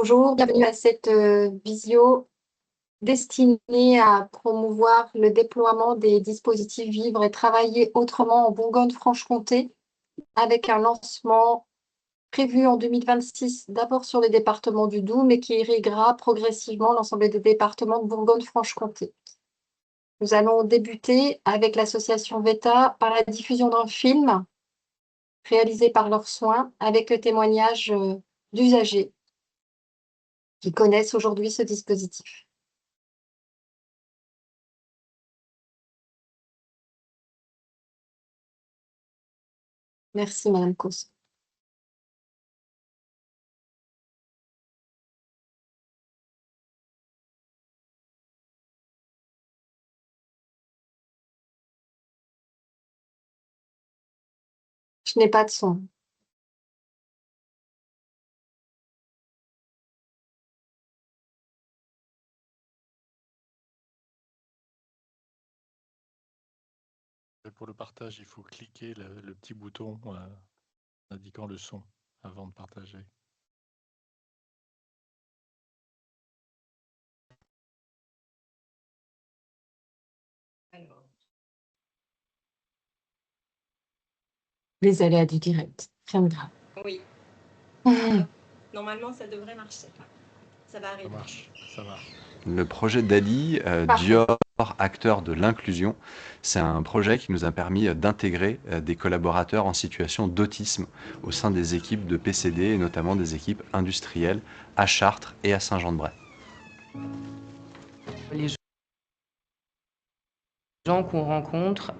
Bonjour, bienvenue à cette visio destinée à promouvoir le déploiement des dispositifs Vivre et Travailler autrement en Bourgogne-Franche-Comté, avec un lancement prévu en 2026, d'abord sur le département du Doubs, mais qui irriguera progressivement l'ensemble des départements de Bourgogne-Franche-Comté. Nous allons débuter avec l'association VETA par la diffusion d'un film réalisé par leurs soins, avec le témoignage d'usagers qui connaissent aujourd'hui ce dispositif. Merci, Madame Cos. Je n'ai pas de son. Pour le partage, il faut cliquer le petit bouton indiquant le son avant de partager. Alors. Les aléas du direct, rien de grave. Oui. Normalement, ça devrait marcher. Ça va arriver. Ça marche, ça marche. Le projet DALI, Dior, acteur de l'inclusion, c'est un projet qui nous a permis d'intégrer des collaborateurs en situation d'autisme au sein des équipes de PCD et notamment des équipes industrielles à Chartres et à Saint-Jean-de-Bray. Les gens qu'on rencontre,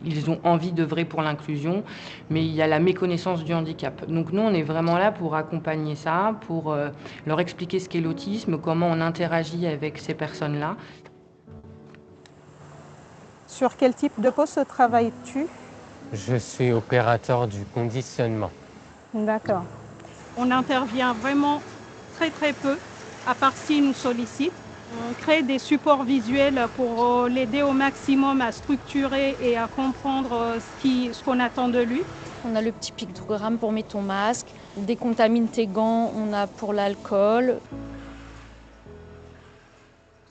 ils ont envie d'œuvrer pour l'inclusion, mais il y a la méconnaissance du handicap. Donc nous, on est vraiment là pour accompagner ça, pour leur expliquer ce qu'est l'autisme, comment on interagit avec ces personnes-là. Sur quel type de poste travailles-tu? Je suis opérateur du conditionnement. D'accord. On intervient vraiment très peu, à part s'ils nous sollicitent. On crée des supports visuels pour l'aider au maximum à structurer et à comprendre ce qu'on attend de lui. On a le petit pictogramme pour mettre ton masque, décontamine tes gants, on a pour l'alcool.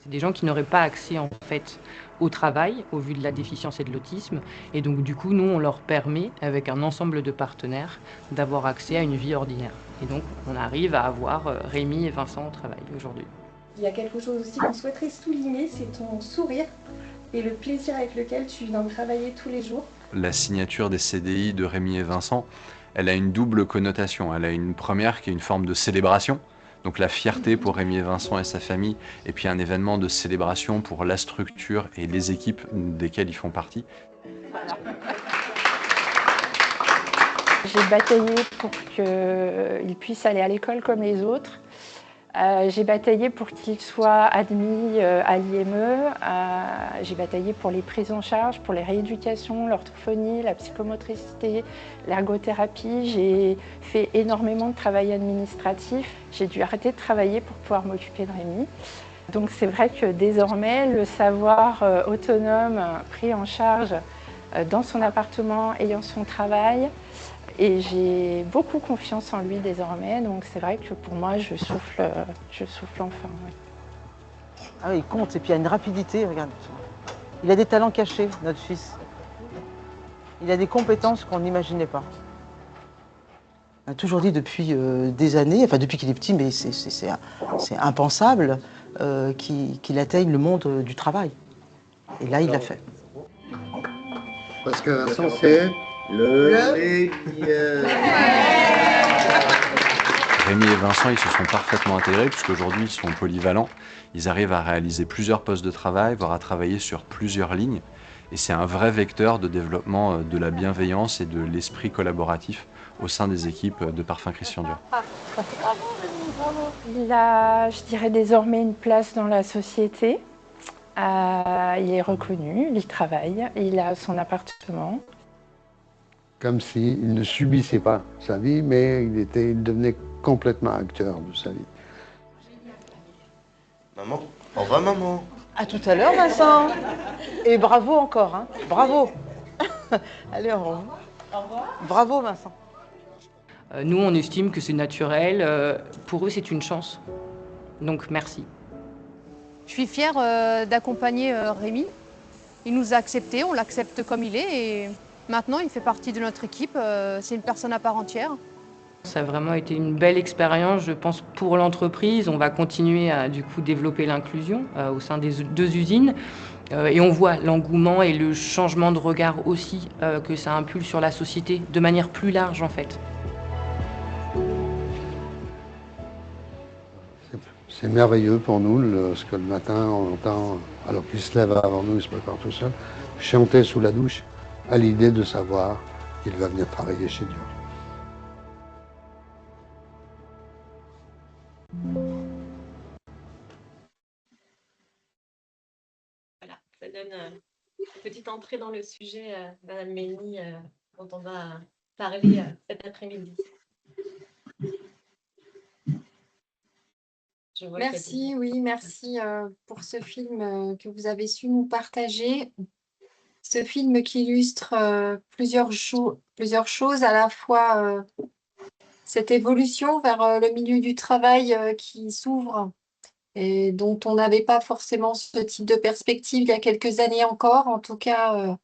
C'est des gens qui n'auraient pas accès en fait au travail au vu de la déficience et de l'autisme. Et donc du coup, nous, on leur permet, avec un ensemble de partenaires, d'avoir accès à une vie ordinaire. Et donc, on arrive à avoir Rémi et Vincent au travail aujourd'hui. Il y a quelque chose aussi qu'on souhaiterait souligner, c'est ton sourire et le plaisir avec lequel tu viens travailler tous les jours. La signature des CDI de Rémi et Vincent, elle a une double connotation. Elle a une première qui est une forme de célébration, donc la fierté pour Rémi et Vincent et sa famille, et puis un événement de célébration pour la structure et les équipes desquelles ils font partie. Voilà. J'ai bataillé pour qu'ils puissent aller à l'école comme les autres. J'ai bataillé pour qu'ils soient admis à l'IME. J'ai bataillé pour les prises en charge, pour les rééducations, l'orthophonie, la psychomotricité, l'ergothérapie. J'ai fait énormément de travail administratif. J'ai dû arrêter de travailler pour pouvoir m'occuper de Rémi. Donc c'est vrai que désormais, le savoir autonome, pris en charge dans son appartement, ayant son travail, et j'ai beaucoup confiance en lui désormais, donc c'est vrai que pour moi, je souffle enfin. Oui. Ah oui, il compte, et puis il y a une rapidité, regarde. Il a des talents cachés, notre fils. Il a des compétences qu'on n'imaginait pas. On a toujours dit depuis des années, enfin depuis qu'il est petit, mais c'est impensable qu'il atteigne le monde du travail. Et là, il l'a fait. Parce que Vincent, c'est le Rémi et Vincent, ils se sont parfaitement intégrés puisqu'aujourd'hui, ils sont polyvalents. Ils arrivent à réaliser plusieurs postes de travail, voire à travailler sur plusieurs lignes. Et c'est un vrai vecteur de développement de la bienveillance et de l'esprit collaboratif au sein des équipes de Parfums Christian Dior. Il a, je dirais, désormais une place dans la société. Il est reconnu, il travaille, il a son appartement. Comme s'il ne subissait pas sa vie, mais il devenait complètement acteur de sa vie. Maman, au revoir maman. À tout à l'heure Vincent. Et bravo encore, hein. Bravo. Allez, au revoir. Au revoir. Bravo Vincent. Nous, on estime que c'est naturel. Pour eux, c'est une chance. Donc, merci. Je suis fière d'accompagner Rémi. Il nous a acceptés, on l'accepte comme il est et maintenant il fait partie de notre équipe. C'est une personne à part entière. Ça a vraiment été une belle expérience, je pense, pour l'entreprise. On va continuer à du coup développer l'inclusion au sein des 2 usines. Et on voit l'engouement et le changement de regard aussi que ça impulse sur la société de manière plus large en fait. C'est merveilleux pour nous, lorsque le matin on entend, alors qu'il se lève avant nous, il se prépare tout seul, chanter sous la douche à l'idée de savoir qu'il va venir travailler chez Dieu. Voilà, ça donne une petite entrée dans le sujet, Madame Mény, dont on va parler cet après-midi. Merci, oui, merci pour ce film que vous avez su nous partager. Ce film qui illustre plusieurs choses, à la fois cette évolution vers le milieu du travail qui s'ouvre et dont on n'avait pas forcément ce type de perspective il y a quelques années encore, en tout cas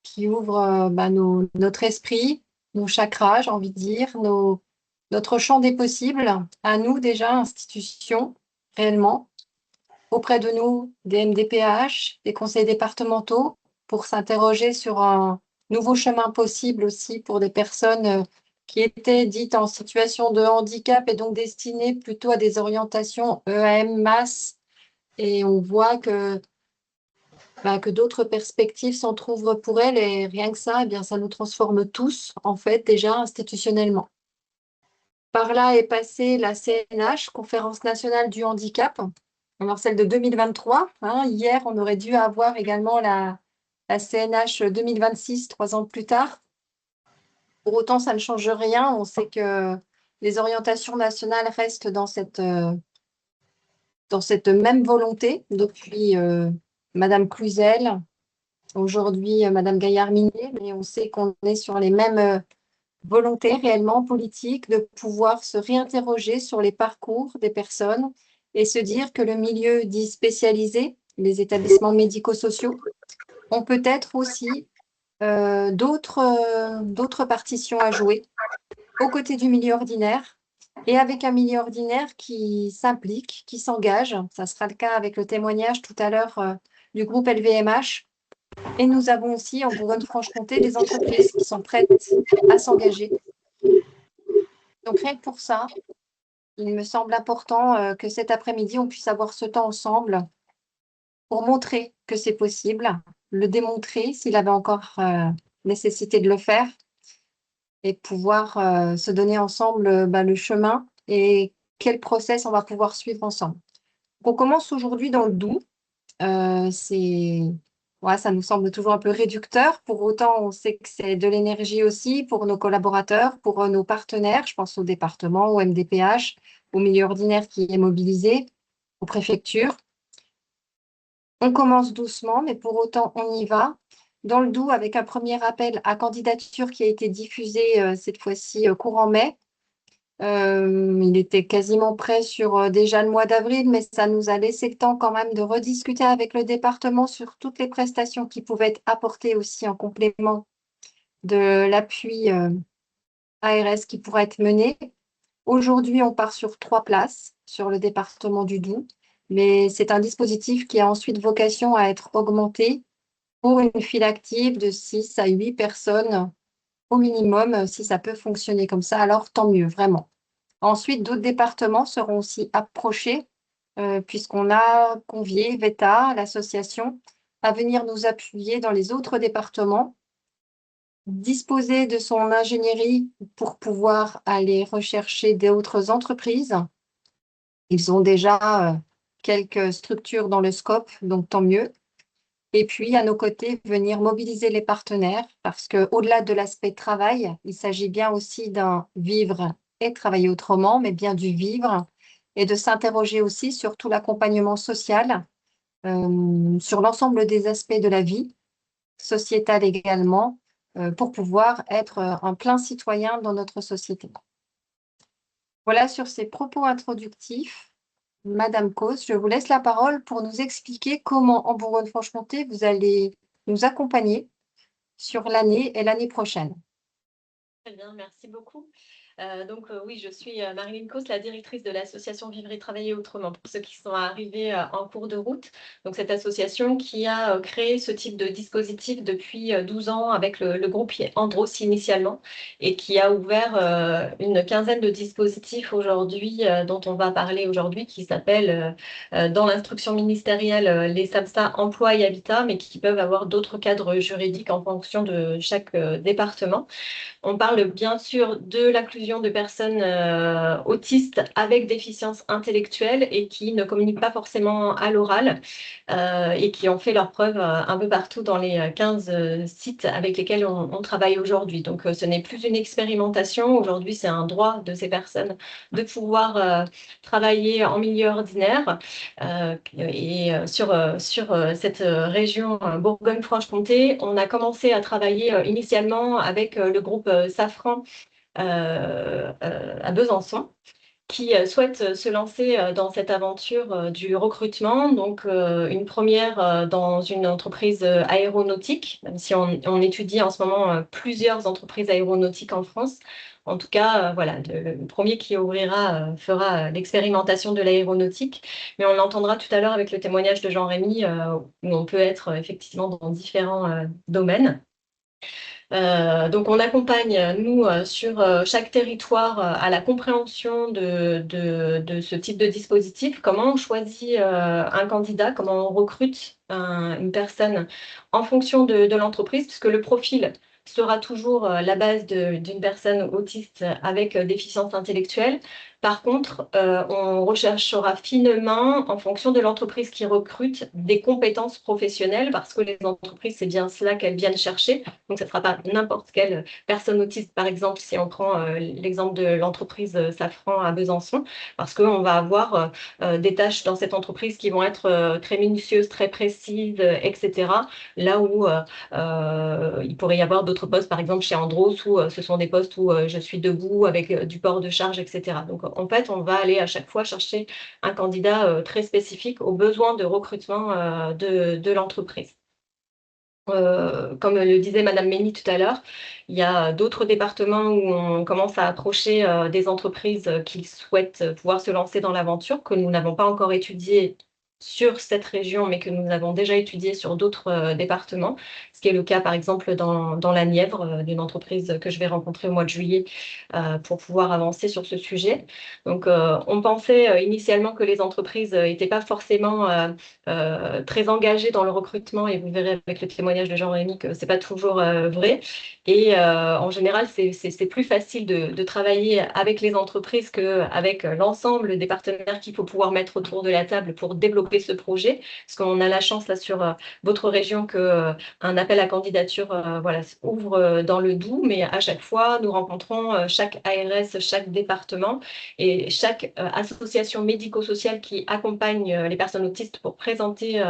qui ouvre notre esprit, nos chakras, j'ai envie de dire, notre champ des possibles, à nous déjà, institutions, réellement, auprès de nous, des MDPH, des conseils départementaux, pour s'interroger sur un nouveau chemin possible aussi pour des personnes qui étaient dites en situation de handicap et donc destinées plutôt à des orientations EAM masse. Et on voit que d'autres perspectives s'entr'ouvrent pour elles et rien que ça, eh bien, ça nous transforme tous, en fait, déjà institutionnellement. Par là est passée la CNH, Conférence nationale du handicap, alors celle de 2023. Hier, on aurait dû avoir également la CNH 2026, 3 ans plus tard. Pour autant, ça ne change rien. On sait que les orientations nationales restent dans cette même volonté depuis Madame Cluzel, aujourd'hui Madame Gaillard-Minier, mais on sait qu'on est sur les mêmes volonté réellement politique de pouvoir se réinterroger sur les parcours des personnes et se dire que le milieu dit spécialisé, les établissements médico-sociaux, ont peut-être aussi d'autres partitions à jouer aux côtés du milieu ordinaire et avec un milieu ordinaire qui s'implique, qui s'engage. Ça sera le cas avec le témoignage tout à l'heure du groupe LVMH. Et nous avons aussi en Bourgogne-Franche-Comté des entreprises qui sont prêtes à s'engager. Donc rien que pour ça, il me semble important que cet après-midi, on puisse avoir ce temps ensemble pour montrer que c'est possible, le démontrer s'il avait encore nécessité de le faire et pouvoir se donner ensemble le chemin et quel process on va pouvoir suivre ensemble. On commence aujourd'hui dans le Doubs. Ça nous semble toujours un peu réducteur. Pour autant, on sait que c'est de l'énergie aussi pour nos collaborateurs, pour nos partenaires. Je pense au département, au MDPH, au milieu ordinaire qui est mobilisé, aux préfectures. On commence doucement, mais pour autant, on y va. Dans le Doubs, avec un premier appel à candidature qui a été diffusé cette fois-ci courant mai. Il était quasiment prêt sur déjà le mois d'avril, mais ça nous a laissé le temps quand même de rediscuter avec le département sur toutes les prestations qui pouvaient être apportées aussi en complément de l'appui ARS qui pourrait être mené. Aujourd'hui, on part sur 3 places sur le département du Doubs, mais c'est un dispositif qui a ensuite vocation à être augmenté pour une file active de 6 à 8 personnes au minimum. Si ça peut fonctionner comme ça, alors tant mieux, vraiment. Ensuite, d'autres départements seront aussi approchés, puisqu'on a convié VETA, l'association, à venir nous appuyer dans les autres départements, disposer de son ingénierie pour pouvoir aller rechercher d'autres entreprises. Ils ont déjà quelques structures dans le scope, donc tant mieux. Et puis, à nos côtés, venir mobiliser les partenaires, parce qu'au-delà de l'aspect travail, il s'agit bien aussi d'un vivre et travailler autrement, mais bien du vivre, et de s'interroger aussi sur tout l'accompagnement social, sur l'ensemble des aspects de la vie, sociétale également, pour pouvoir être un plein citoyen dans notre société. Voilà sur ces propos introductifs. Madame Causse, je vous laisse la parole pour nous expliquer comment en Bourgogne-Franche-Comté vous allez nous accompagner sur l'année et l'année prochaine. Très bien, merci beaucoup. Oui, je suis Marilyn Causse, la directrice de l'association Vivre et Travailler Autrement, pour ceux qui sont arrivés en cours de route. Donc, cette association qui a créé ce type de dispositif depuis 12 ans avec le groupe Andros initialement et qui a ouvert une quinzaine de dispositifs aujourd'hui dont on va parler aujourd'hui, qui s'appellent dans l'instruction ministérielle les SAMSA Emploi et Habitat, mais qui peuvent avoir d'autres cadres juridiques en fonction de chaque département. On parle bien sûr de l'inclusion de personnes autistes avec déficience intellectuelle et qui ne communiquent pas forcément à l'oral et qui ont fait leurs preuves un peu partout dans les 15 sites avec lesquels on travaille aujourd'hui. Donc, ce n'est plus une expérimentation. Aujourd'hui, c'est un droit de ces personnes de pouvoir travailler en milieu ordinaire. Sur cette région Bourgogne-Franche-Comté, on a commencé à travailler initialement avec le groupe Safran à Besançon, qui souhaite se lancer dans cette aventure du recrutement. Donc, une première dans une entreprise aéronautique, même si on étudie en ce moment plusieurs entreprises aéronautiques en France. En tout cas, voilà, le premier qui ouvrira fera l'expérimentation de l'aéronautique. Mais on l'entendra tout à l'heure avec le témoignage de Jean-Rémy, où on peut être effectivement dans différents domaines. Donc, on accompagne, nous, sur chaque territoire à la compréhension de ce type de dispositif, comment on choisit un candidat, comment on recrute une personne en fonction de l'entreprise, puisque le profil sera toujours la base d'une personne autiste avec déficience intellectuelle. Par contre, on recherchera finement, en fonction de l'entreprise qui recrute, des compétences professionnelles, parce que les entreprises, c'est bien cela qu'elles viennent chercher. Donc, ce ne sera pas n'importe quelle personne autiste, par exemple, si on prend l'exemple de l'entreprise Safran à Besançon, parce qu'on va avoir des tâches dans cette entreprise qui vont être très minutieuses, très précises, etc. Là où il pourrait y avoir d'autres postes, par exemple chez Andros, où ce sont des postes où je suis debout avec du port de charge, etc. Donc, en fait, on va aller à chaque fois chercher un candidat très spécifique aux besoins de recrutement de l'entreprise. Comme le disait Madame Mény tout à l'heure, il y a d'autres départements où on commence à approcher des entreprises qui souhaitent pouvoir se lancer dans l'aventure, que nous n'avons pas encore étudié sur cette région, mais que nous avons déjà étudié sur d'autres départements, ce qui est le cas par exemple dans la Nièvre, d'une entreprise que je vais rencontrer au mois de juillet pour pouvoir avancer sur ce sujet. Donc, on pensait initialement que les entreprises n'étaient pas forcément très engagées dans le recrutement, et vous verrez avec le témoignage de Jean-Rémy que ce n'est pas toujours vrai. Et en général, c'est plus facile de travailler avec les entreprises qu'avec l'ensemble des partenaires qu'il faut pouvoir mettre autour de la table pour développer ce projet, parce qu'on a la chance là sur votre région qu'un appel à candidature voilà, ouvre dans le Doubs, mais à chaque fois, nous rencontrons chaque ARS, chaque département et chaque association médico-sociale qui accompagne les personnes autistes pour présenter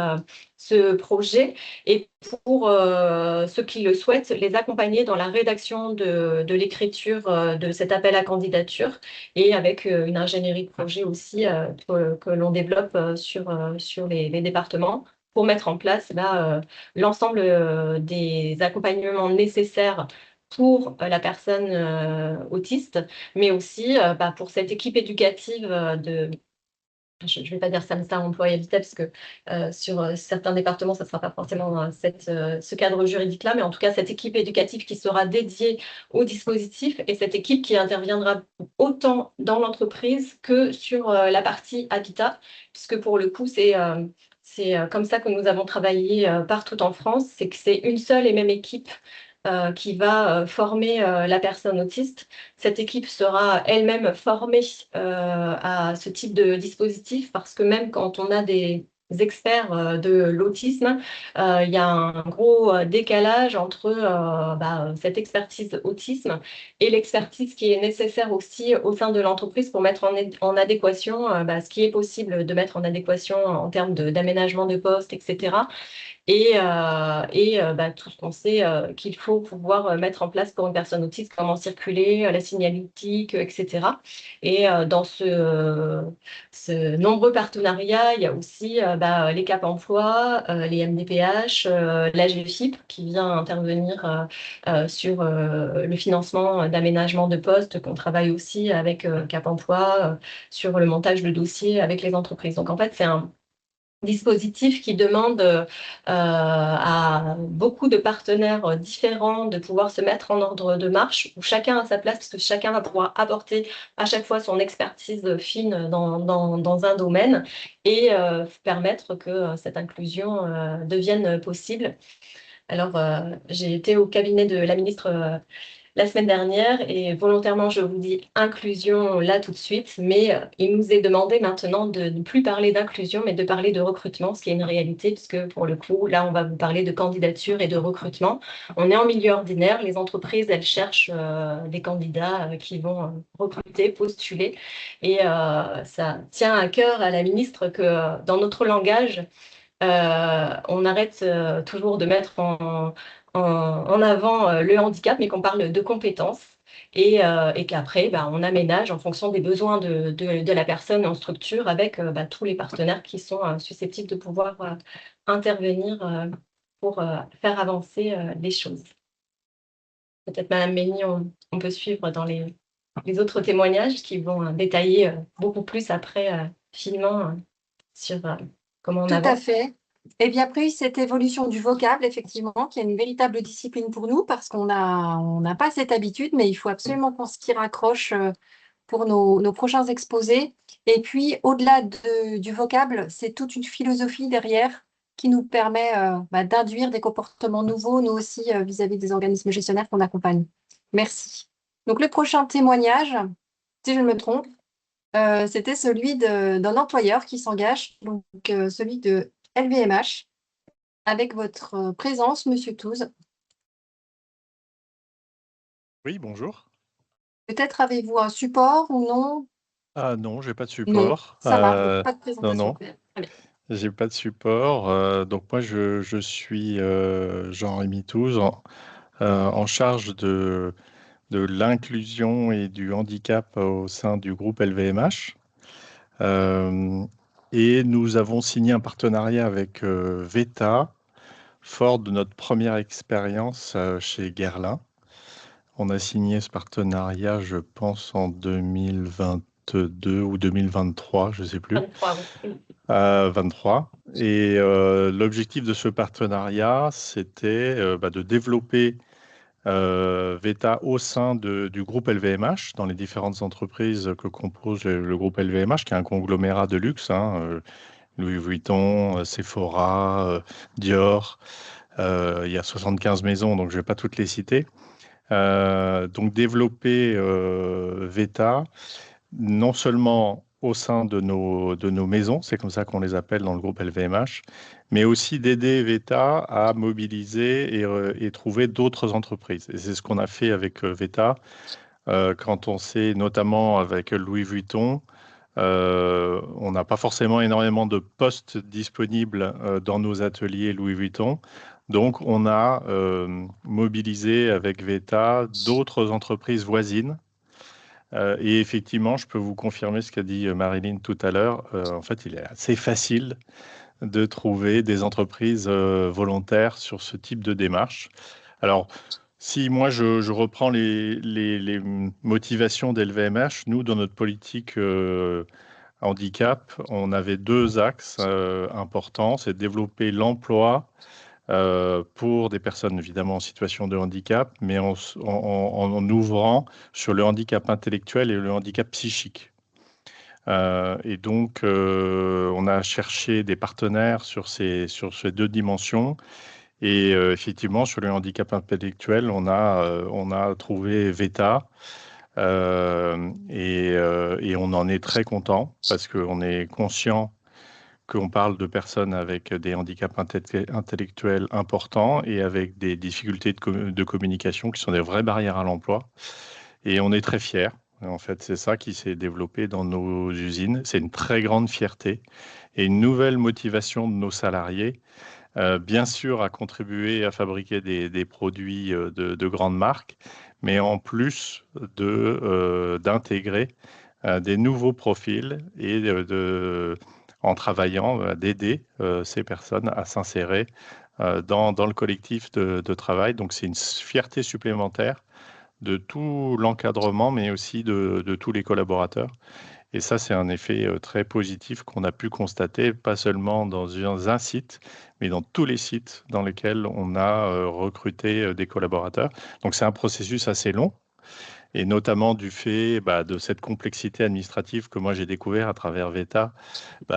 ce projet, et pour ceux qui le souhaitent, les accompagner dans la rédaction de l'écriture de cet appel à candidature, et avec une ingénierie de projet aussi que l'on développe sur les départements pour mettre en place l'ensemble des accompagnements nécessaires pour la personne autiste, mais aussi pour cette équipe éducative je ne vais pas dire SAMSA Emploi et Habitat, parce que sur certains départements, ça ne sera pas forcément ce cadre juridique-là, mais en tout cas, cette équipe éducative qui sera dédiée au dispositif, et cette équipe qui interviendra autant dans l'entreprise que sur la partie habitat, puisque pour le coup, c'est comme ça que nous avons travaillé partout en France, c'est que c'est une seule et même équipe qui va former la personne autiste. Cette équipe sera elle-même formée à ce type de dispositif, parce que même quand on a des experts de l'autisme, il y a un gros décalage entre cette expertise autisme et l'expertise qui est nécessaire aussi au sein de l'entreprise pour mettre en adéquation ce qui est possible de mettre en adéquation en termes d'aménagement de poste, etc. Et tout ce qu'on sait qu'il faut pouvoir mettre en place pour une personne autiste, comment circuler, la signalétique, etc. Et dans ce nombreux partenariats, il y a aussi les Cap Emploi, les MDPH, la GFIP qui vient intervenir sur le financement d'aménagement de postes, qu'on travaille aussi avec Cap Emploi sur le montage de dossiers avec les entreprises. Donc en fait, c'est un dispositif qui demande à beaucoup de partenaires différents de pouvoir se mettre en ordre de marche, où chacun a sa place, parce que chacun va pouvoir apporter à chaque fois son expertise fine dans un domaine et permettre que cette inclusion devienne possible. Alors, j'ai été au cabinet de la ministre la semaine dernière et volontairement, je vous dis inclusion là tout de suite, mais il nous est demandé maintenant de ne plus parler d'inclusion, mais de parler de recrutement, ce qui est une réalité, puisque pour le coup, là, on va vous parler de candidature et de recrutement. On est en milieu ordinaire, les entreprises, elles cherchent des candidats qui vont recruter, postuler, et ça tient à cœur à la ministre que dans notre langage, on arrête toujours de mettre en avant le handicap, mais qu'on parle de compétences et qu'après, on aménage en fonction des besoins de la personne en structure avec tous les partenaires qui sont susceptibles de pouvoir intervenir pour faire avancer les choses. Peut-être, Madame Mény, on peut suivre dans les autres témoignages qui vont détailler beaucoup plus après finement sur comment on Tout avance. à fait. Et bien après, cette évolution du vocable, effectivement, qui est une véritable discipline pour nous, parce qu'on n'a pas cette habitude, mais il faut absolument qu'on s'y raccroche pour nos prochains exposés. Et puis, au-delà du vocable, c'est toute une philosophie derrière qui nous permet d'induire des comportements nouveaux, nous aussi, vis-à-vis des organismes gestionnaires qu'on accompagne. Merci. Donc, le prochain témoignage, si je ne me trompe, c'était celui d'un employeur qui s'engage, donc celui de LVMH, avec votre présence, Monsieur Touze. Oui, bonjour. Peut-être avez-vous un support ou non? Ah non, j'ai pas de Non, support. ça va, donc pas de Non, présentation. non, Très bien. j'ai pas de support. Donc moi, je suis Jean-Rémy Touze, en charge de l'inclusion et du handicap au sein du groupe LVMH. Et nous avons signé un partenariat avec VETA, fort de notre première expérience chez Guerlain. On a signé ce partenariat, je pense, en 2022 ou 2023, je ne sais plus. 23. Et l'objectif de ce partenariat, c'était de développer VETA au sein du groupe LVMH, dans les différentes entreprises que compose le groupe LVMH, qui est un conglomérat de luxe, Louis Vuitton, Sephora, Dior. Il y a 75 maisons, donc je ne vais pas toutes les citer. Donc développer VETA, non seulement au sein de nos maisons, c'est comme ça qu'on les appelle dans le groupe LVMH, mais aussi d'aider VETA à mobiliser et trouver d'autres entreprises. Et c'est ce qu'on a fait avec VETA, quand on sait notamment avec Louis Vuitton, on n'a pas forcément énormément de postes disponibles dans nos ateliers Louis Vuitton. Donc, on a mobilisé avec VETA d'autres entreprises voisines. Et effectivement, je peux vous confirmer ce qu'a dit Marilyn tout à l'heure. En fait, il est assez facile de trouver des entreprises volontaires sur ce type de démarche. Alors, si moi, je reprends les motivations d'LVMH, nous, dans notre politique handicap, on avait deux axes importants. C'est développer l'emploi pour des personnes évidemment en situation de handicap, mais en ouvrant sur le handicap intellectuel et le handicap psychique. Et donc, on a cherché des partenaires sur ces deux dimensions. Et effectivement, sur le handicap intellectuel, on a trouvé VETA. Et on en est très content parce qu'on est conscient qu'on parle de personnes avec des handicaps intellectuels importants et avec des difficultés de communication qui sont des vraies barrières à l'emploi. Et on est très fiers. En fait, c'est ça qui s'est développé dans nos usines. C'est une très grande fierté et une nouvelle motivation de nos salariés, bien sûr, à contribuer à fabriquer des produits de grandes marques, mais en plus d'intégrer des nouveaux profils et en travaillant, d'aider ces personnes à s'insérer dans le collectif de travail. Donc, c'est une fierté supplémentaire de tout l'encadrement, mais aussi de tous les collaborateurs. Et ça, c'est un effet très positif qu'on a pu constater, pas seulement dans un site, mais dans tous les sites dans lesquels on a recruté des collaborateurs. Donc, c'est un processus assez long, et notamment du fait de cette complexité administrative que moi j'ai découvert à travers VETA,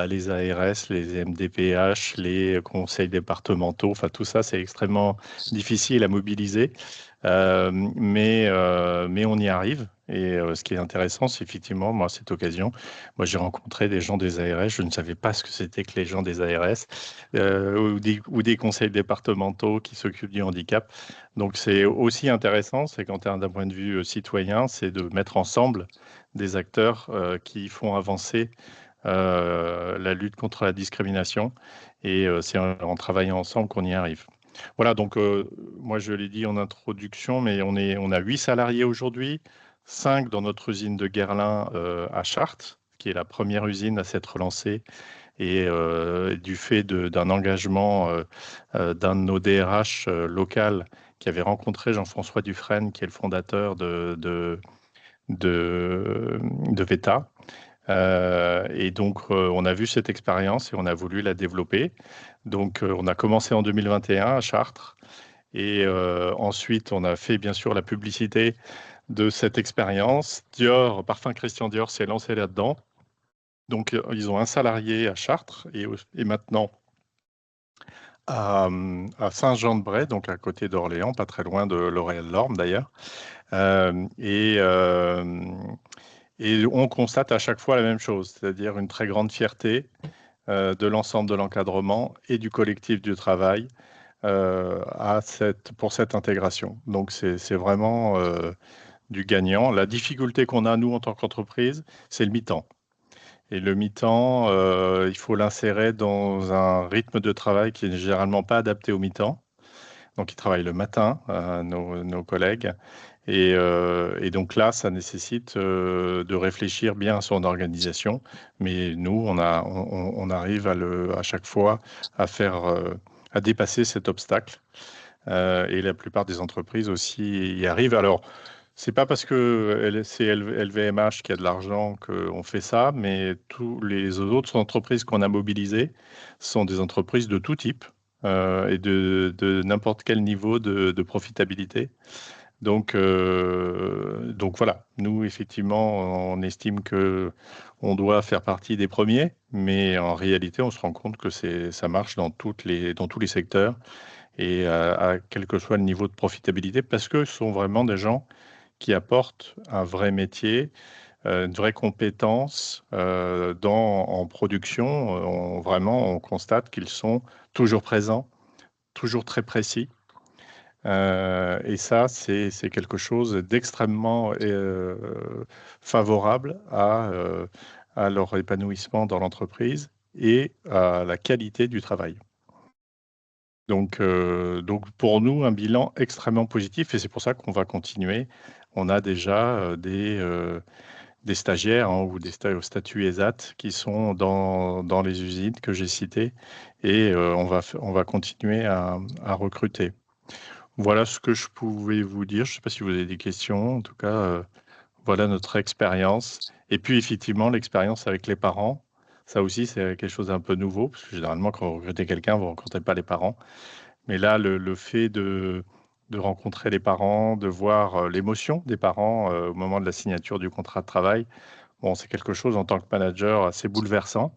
les ARS, les MDPH, les conseils départementaux, enfin tout ça c'est extrêmement difficile à mobiliser, mais on y arrive. Et ce qui est intéressant, c'est effectivement, moi, à cette occasion, moi j'ai rencontré des gens des ARS, je ne savais pas ce que c'était que les gens des ARS, ou des conseils départementaux qui s'occupent du handicap. Donc c'est aussi intéressant, c'est qu'en termes d'un point de vue citoyen, c'est de mettre ensemble des acteurs qui font avancer la lutte contre la discrimination, et c'est en travaillant ensemble qu'on y arrive. Voilà, donc moi je l'ai dit en introduction, mais on a 8 salariés aujourd'hui, 5 dans notre usine de Guerlain à Chartres, qui est la première usine à s'être lancée, et du fait d'un engagement d'un de nos DRH local qui avait rencontré Jean-François Dufresne, qui est le fondateur de VETA. Et donc, on a vu cette expérience et on a voulu la développer. Donc, on a commencé en 2021 à Chartres. Et ensuite, on a fait bien sûr la publicité de cette expérience. Dior, Parfum Christian Dior s'est lancé là-dedans. Donc, ils ont un salarié à Chartres et maintenant à Saint-Jean-de-Bray, donc à côté d'Orléans, pas très loin de L'Oréal-Lorme d'ailleurs. Et on constate à chaque fois la même chose, c'est-à-dire une très grande fierté de l'ensemble de l'encadrement et du collectif du travail pour cette intégration. Donc, c'est vraiment du gagnant. La difficulté qu'on a, nous, en tant qu'entreprise, c'est le mi-temps. Et le mi-temps, il faut l'insérer dans un rythme de travail qui n'est généralement pas adapté au mi-temps. Donc, ils travaillent le matin, nos collègues. Et donc là, ça nécessite de réfléchir bien à son organisation. Mais nous, on arrive à chaque fois à dépasser cet obstacle. Et la plupart des entreprises aussi y arrivent. Alors, c'est pas parce que c'est LVMH qui a de l'argent qu'on fait ça, mais toutes les autres entreprises qu'on a mobilisées sont des entreprises de tout type et de n'importe quel niveau de profitabilité. Donc voilà, nous, effectivement, on estime qu'on doit faire partie des premiers, mais en réalité, on se rend compte que ça marche dans tous les secteurs et à quel que soit le niveau de profitabilité, parce que ce sont vraiment des gens qui apportent un vrai métier, une vraie compétence en production. Vraiment, on constate qu'ils sont toujours présents, toujours très précis. Et ça, c'est quelque chose d'extrêmement favorable à leur épanouissement dans l'entreprise et à la qualité du travail. Donc pour nous, un bilan extrêmement positif, et c'est pour ça qu'on va continuer. On a déjà des stagiaires ou des au statut ESAT qui sont dans les usines que j'ai citées, et on va continuer à recruter. Voilà ce que je pouvais vous dire. Je ne sais pas si vous avez des questions. En tout cas, voilà notre expérience. Et puis, effectivement, l'expérience avec les parents, ça aussi, c'est quelque chose d'un peu nouveau, parce que généralement, quand vous recrutez quelqu'un, vous ne rencontrez pas les parents. Mais là, le fait de rencontrer les parents, de voir l'émotion des parents au moment de la signature du contrat de travail, bon, c'est quelque chose en tant que manager assez bouleversant.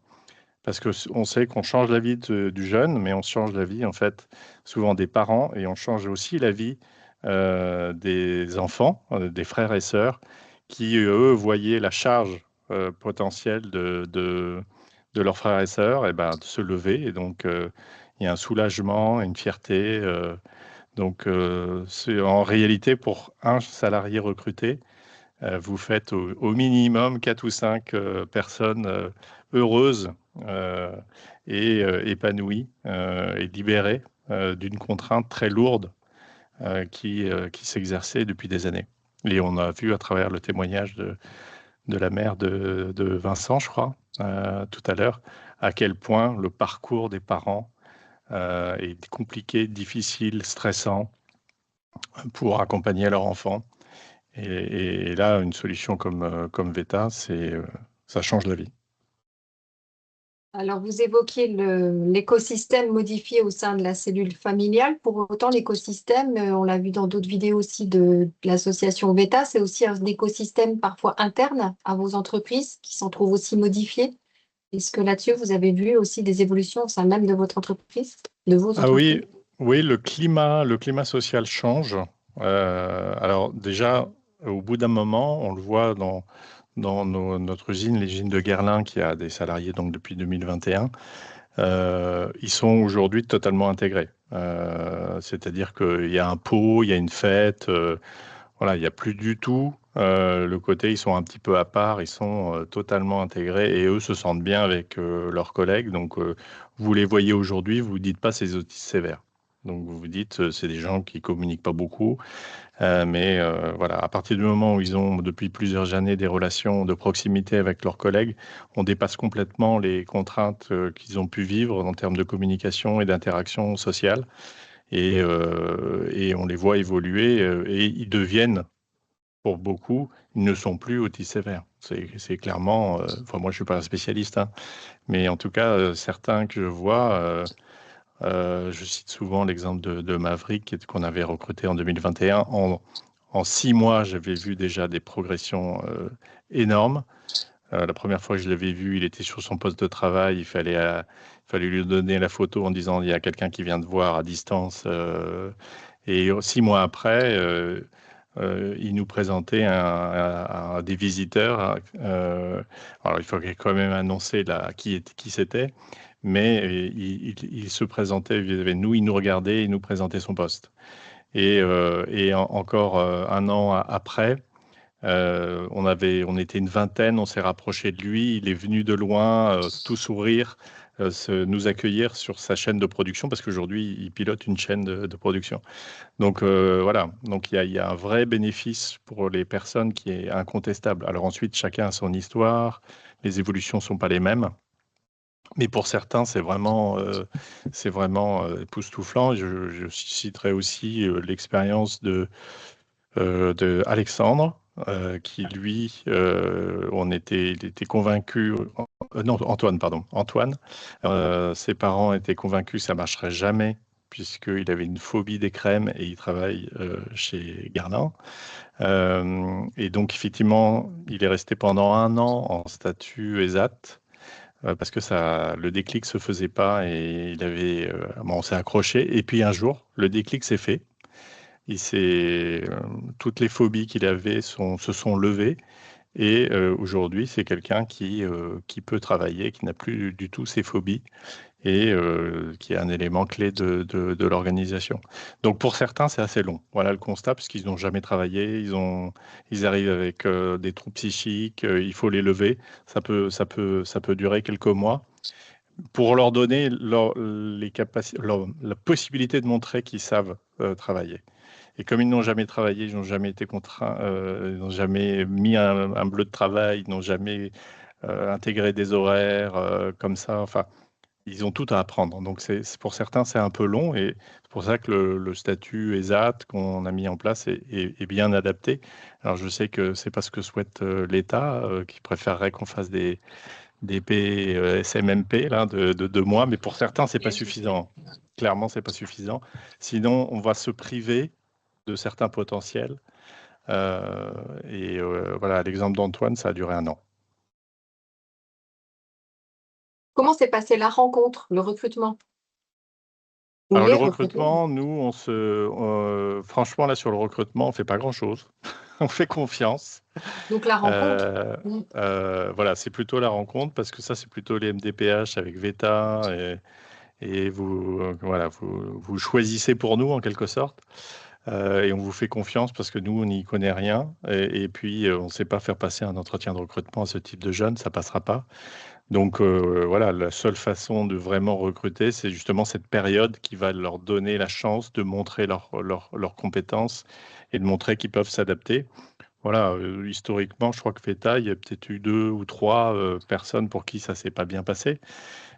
Parce qu'on sait qu'on change la vie du jeune, mais on change la vie, en fait, souvent des parents, et on change aussi la vie des enfants, des frères et sœurs, qui, eux, voyaient la charge potentielle de de leurs frères et sœurs, et ben, de se lever. Et donc, il y a un soulagement, une fierté. Donc, en réalité, pour un salarié recruté, vous faites au minimum 4 ou 5 personnes heureuses et épanouies et libérées d'une contrainte très lourde qui s'exerçait depuis des années. Et on a vu à travers le témoignage de la mère de Vincent, je crois, tout à l'heure, à quel point le parcours des parents est compliqué, difficile, stressant pour accompagner leur enfant. Et là, une solution comme VETA, ça change la vie. Alors, vous évoquiez l'écosystème modifié au sein de la cellule familiale. Pour autant, l'écosystème, on l'a vu dans d'autres vidéos aussi de l'association VETA, c'est aussi un écosystème parfois interne à vos entreprises qui s'en trouve aussi modifié. Est-ce que là-dessus, vous avez vu aussi des évolutions au sein même de votre entreprise, de vos entreprises? Oui, le climat social change. Alors déjà, au bout d'un moment, on le voit dans notre usine, l'usine de Guerlain, qui a des salariés donc depuis 2021, ils sont aujourd'hui totalement intégrés. C'est-à-dire qu'il y a un pot, il y a une fête, voilà, il n'y a plus du tout le côté, ils sont un petit peu à part, ils sont totalement intégrés et eux se sentent bien avec leurs collègues. Donc, vous les voyez aujourd'hui, vous ne dites pas c'est des autistes sévères. Donc, vous vous dites c'est des gens qui ne communiquent pas beaucoup. Mais voilà, à partir du moment où ils ont depuis plusieurs années des relations de proximité avec leurs collègues, on dépasse complètement les contraintes qu'ils ont pu vivre en termes de communication et d'interaction sociale. Et on les voit évoluer et ils deviennent, pour beaucoup, ils ne sont plus autistes sévères. C'est clairement, enfin moi je ne suis pas un spécialiste, hein, mais en tout cas, certains que je vois, je cite souvent l'exemple de Maverick qu'on avait recruté en 2021. En 6 mois, j'avais vu déjà des progressions énormes. La première fois que je l'avais vu, il était sur son poste de travail. Il fallait lui donner la photo en disant il y a quelqu'un qui vient te voir à distance. Et 6 mois après, il nous présentait des visiteurs. Alors, il faut quand même annoncer qui c'était, mais il se présentait vis-à-vis de nous, il nous regardait, il nous présentait son poste. Et encore un an après, on était une vingtaine, on s'est rapproché de lui, il est venu de loin, tout sourire, nous accueillir sur sa chaîne de production, parce qu'aujourd'hui, il pilote une chaîne de production. Donc voilà, donc il y a un vrai bénéfice pour les personnes qui est incontestable. Alors ensuite, chacun a son histoire, les évolutions ne sont pas les mêmes. Mais pour certains, c'est vraiment époustouflant. Je citerai aussi l'expérience de Alexandre, qui lui, il était convaincu, non, Antoine, pardon, Antoine, ses parents étaient convaincus que ça ne marcherait jamais, puisqu'il avait une phobie des crèmes et il travaille chez Guerlain. Et donc, effectivement, il est resté pendant 1 an en statut ESAT, parce que le déclic se faisait pas et on s'est accroché. Et puis un jour, le déclic s'est fait. Toutes les phobies qu'il avait se sont levées. Et aujourd'hui, c'est quelqu'un qui peut travailler, qui n'a plus du tout ces phobies et qui est un élément clé de l'organisation. Donc pour certains, c'est assez long. Voilà le constat, parce qu'ils n'ont jamais travaillé, ils arrivent avec des troubles psychiques, il faut les lever. Ça peut durer quelques mois pour leur donner la possibilité de montrer qu'ils savent travailler. Et comme ils n'ont jamais travaillé, ils n'ont jamais été contraints, ils n'ont jamais mis un bleu de travail, ils n'ont jamais intégré des horaires comme ça. Enfin, ils ont tout à apprendre. Donc, pour certains, c'est un peu long. Et c'est pour ça que le statut ESAT qu'on a mis en place est bien adapté. Alors, je sais que ce n'est pas ce que souhaite l'État, qui préférerait qu'on fasse des SMMP là, de 2 mois. Mais pour certains, ce n'est pas suffisant. Clairement, ce n'est pas suffisant. Sinon, on va se priver de certains potentiels. Voilà, l'exemple d'Antoine, ça a duré 1 an. Comment s'est passée la rencontre, le recrutement? Alors le recrutement, nous, franchement, là, sur le recrutement, on ne fait pas grand-chose. on fait confiance. Donc la rencontre. Voilà, c'est plutôt la rencontre parce que ça, c'est plutôt les MDPH avec VETA et vous, voilà, vous choisissez pour nous en quelque sorte. Et on vous fait confiance parce que nous, on n'y connaît rien. Et puis, on ne sait pas faire passer un entretien de recrutement à ce type de jeunes, ça ne passera pas. Donc, voilà, la seule façon de vraiment recruter, c'est justement cette période qui va leur donner la chance de montrer leurs compétences et de montrer qu'ils peuvent s'adapter. Voilà, historiquement, je crois que VETA, il y a peut-être eu 2 ou 3 personnes pour qui ça ne s'est pas bien passé.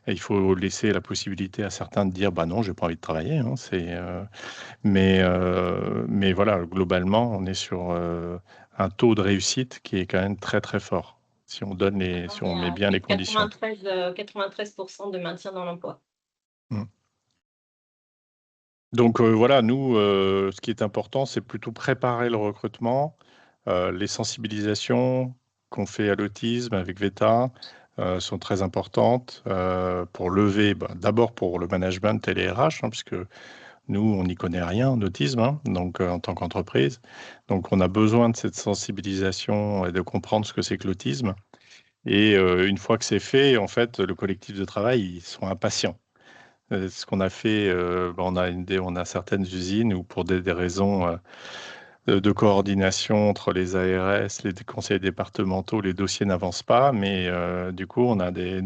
Et il faut laisser la possibilité à certains de dire, bah non, j'ai pas envie de travailler. Hein, mais voilà, globalement, on est sur un taux de réussite qui est quand même très très fort. Si on donne si on met bien les conditions. 93% de maintien dans l'emploi. Donc voilà, nous, ce qui est important, c'est plutôt préparer le recrutement, les sensibilisations qu'on fait à l'autisme avec VETA sont très importantes pour lever, d'abord pour le management et les RH, hein, puisque nous, on n'y connaît rien en autisme, hein, donc en tant qu'entreprise. Donc on a besoin de cette sensibilisation et de comprendre ce que c'est que l'autisme. Et une fois que c'est fait, en fait, le collectif de travail, ils sont impatients. Ce qu'on a fait, on a certaines usines où pour des raisons de coordination entre les ARS, les conseils départementaux, les dossiers n'avancent pas, mais du coup, on a des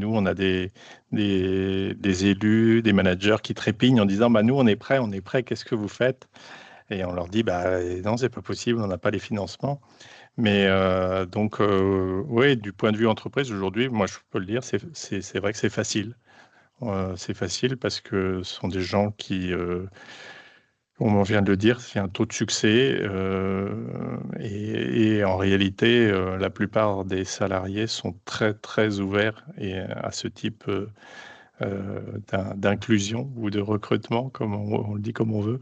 élus, des managers qui trépignent en disant, nous, on est prêts, qu'est-ce que vous faites? Et on leur dit, non, c'est pas possible, on n'a pas les financements. Mais donc, oui, du point de vue entreprise, aujourd'hui, moi, je peux le dire, c'est vrai que c'est facile. C'est facile parce que ce sont des gens qui, on vient de le dire, c'est un taux de succès et en réalité, la plupart des salariés sont très, très ouverts à ce type d'inclusion ou de recrutement, comme on le dit comme on veut.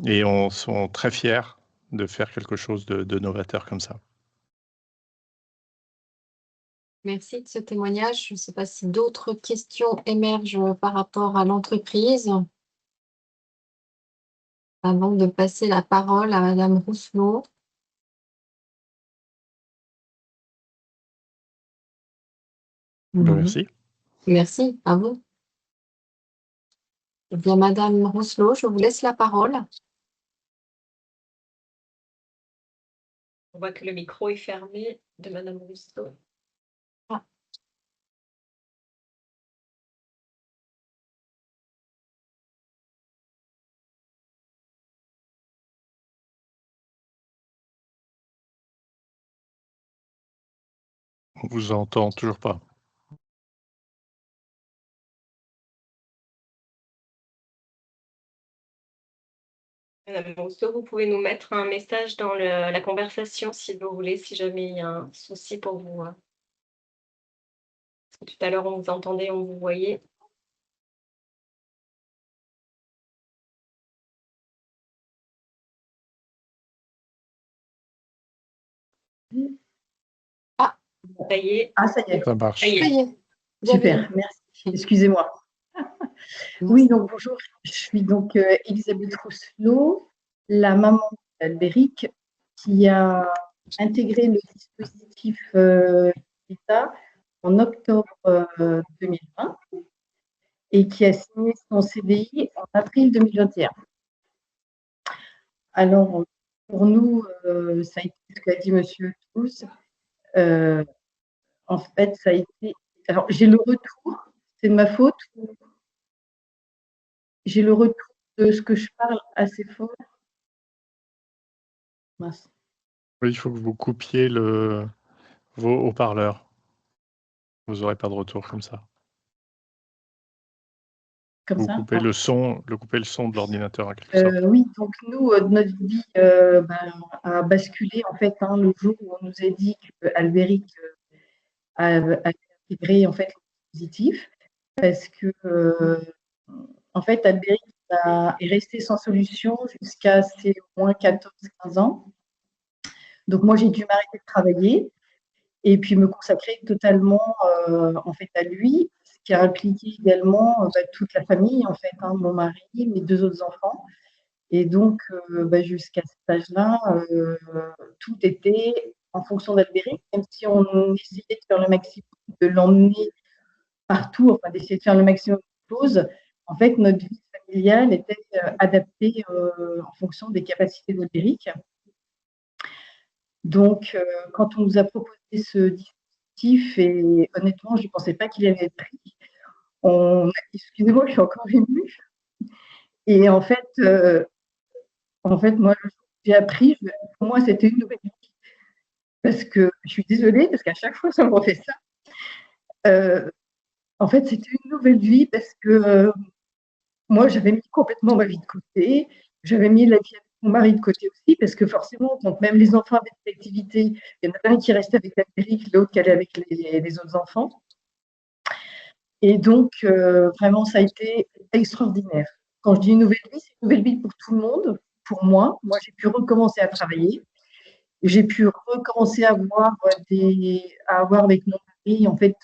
Et on sont très fiers de faire quelque chose de novateur comme ça. Merci de ce témoignage. Je ne sais pas si d'autres questions émergent par rapport à l'entreprise. Avant de passer la parole à Madame Rousselot. Merci. Merci, à vous. Eh bien, Madame Rousselot, je vous laisse la parole. On voit que le micro est fermé de Madame Rousselot. On vous entend toujours pas. Madame Rousseau, vous pouvez nous mettre un message dans la conversation si vous voulez, si jamais il y a un souci pour vous. Parce que tout à l'heure, on vous entendait, on vous voyait. Ah, ça y est. Ah, ça y est. Ça marche. Ça y est. Super, merci. Excusez-moi. Oui, donc bonjour. Je suis donc Elisabeth Rousselot, la maman d'Albéric, qui a intégré le dispositif d'État en octobre 2020 et qui a signé son CDI en avril 2021. Alors, pour nous, ça a été ce qu'a dit Monsieur Tous. En fait, ça a été. Alors, j'ai le retour, c'est de ma faute ou j'ai le retour de ce que je parle assez fort? Mince. Oui, il faut que vous coupiez vos haut-parleurs. Vous n'aurez pas de retour comme ça. Comme vous ça coupez le son de l'ordinateur en quelque sorte. Oui, donc nous, notre vie a basculé en fait le jour où on nous a dit qu'Albéric a intégré en fait le dispositif parce que en fait Albéric est resté sans solution jusqu'à ses au moins 14-15 ans. Donc moi j'ai dû m'arrêter de travailler et puis me consacrer totalement en fait à lui, ce qui a impliqué également toute la famille en fait, mon mari, mes 2 autres enfants. Et donc, jusqu'à cet âge-là, tout était en fonction d'Albéric, même si on essayait de faire le maximum, de l'emmener partout, enfin d'essayer de faire le maximum de choses. En fait, notre vie familiale était adaptée en fonction des capacités d'Albéric. Donc, quand on nous a proposé ce dispositif, et honnêtement, je ne pensais pas qu'il allait être pris, excusez-moi, je suis encore émue. Et en fait, moi, j'ai appris, pour moi, c'était une nouvelle vie. Parce que, je suis désolée, parce qu'à chaque fois, ça me refait ça. En fait, c'était une nouvelle vie parce que moi, j'avais mis complètement ma vie de côté. J'avais mis la vie avec mon mari de côté aussi, parce que forcément, quand même les enfants avaient des activités, il y en a un qui restait avec l'Amérique, l'autre qui allait avec les autres enfants. Et donc, vraiment, ça a été extraordinaire. Quand je dis une nouvelle vie, c'est une nouvelle vie pour tout le monde. Pour moi, j'ai pu recommencer à travailler. J'ai pu recommencer à avoir avec mon mari, en fait,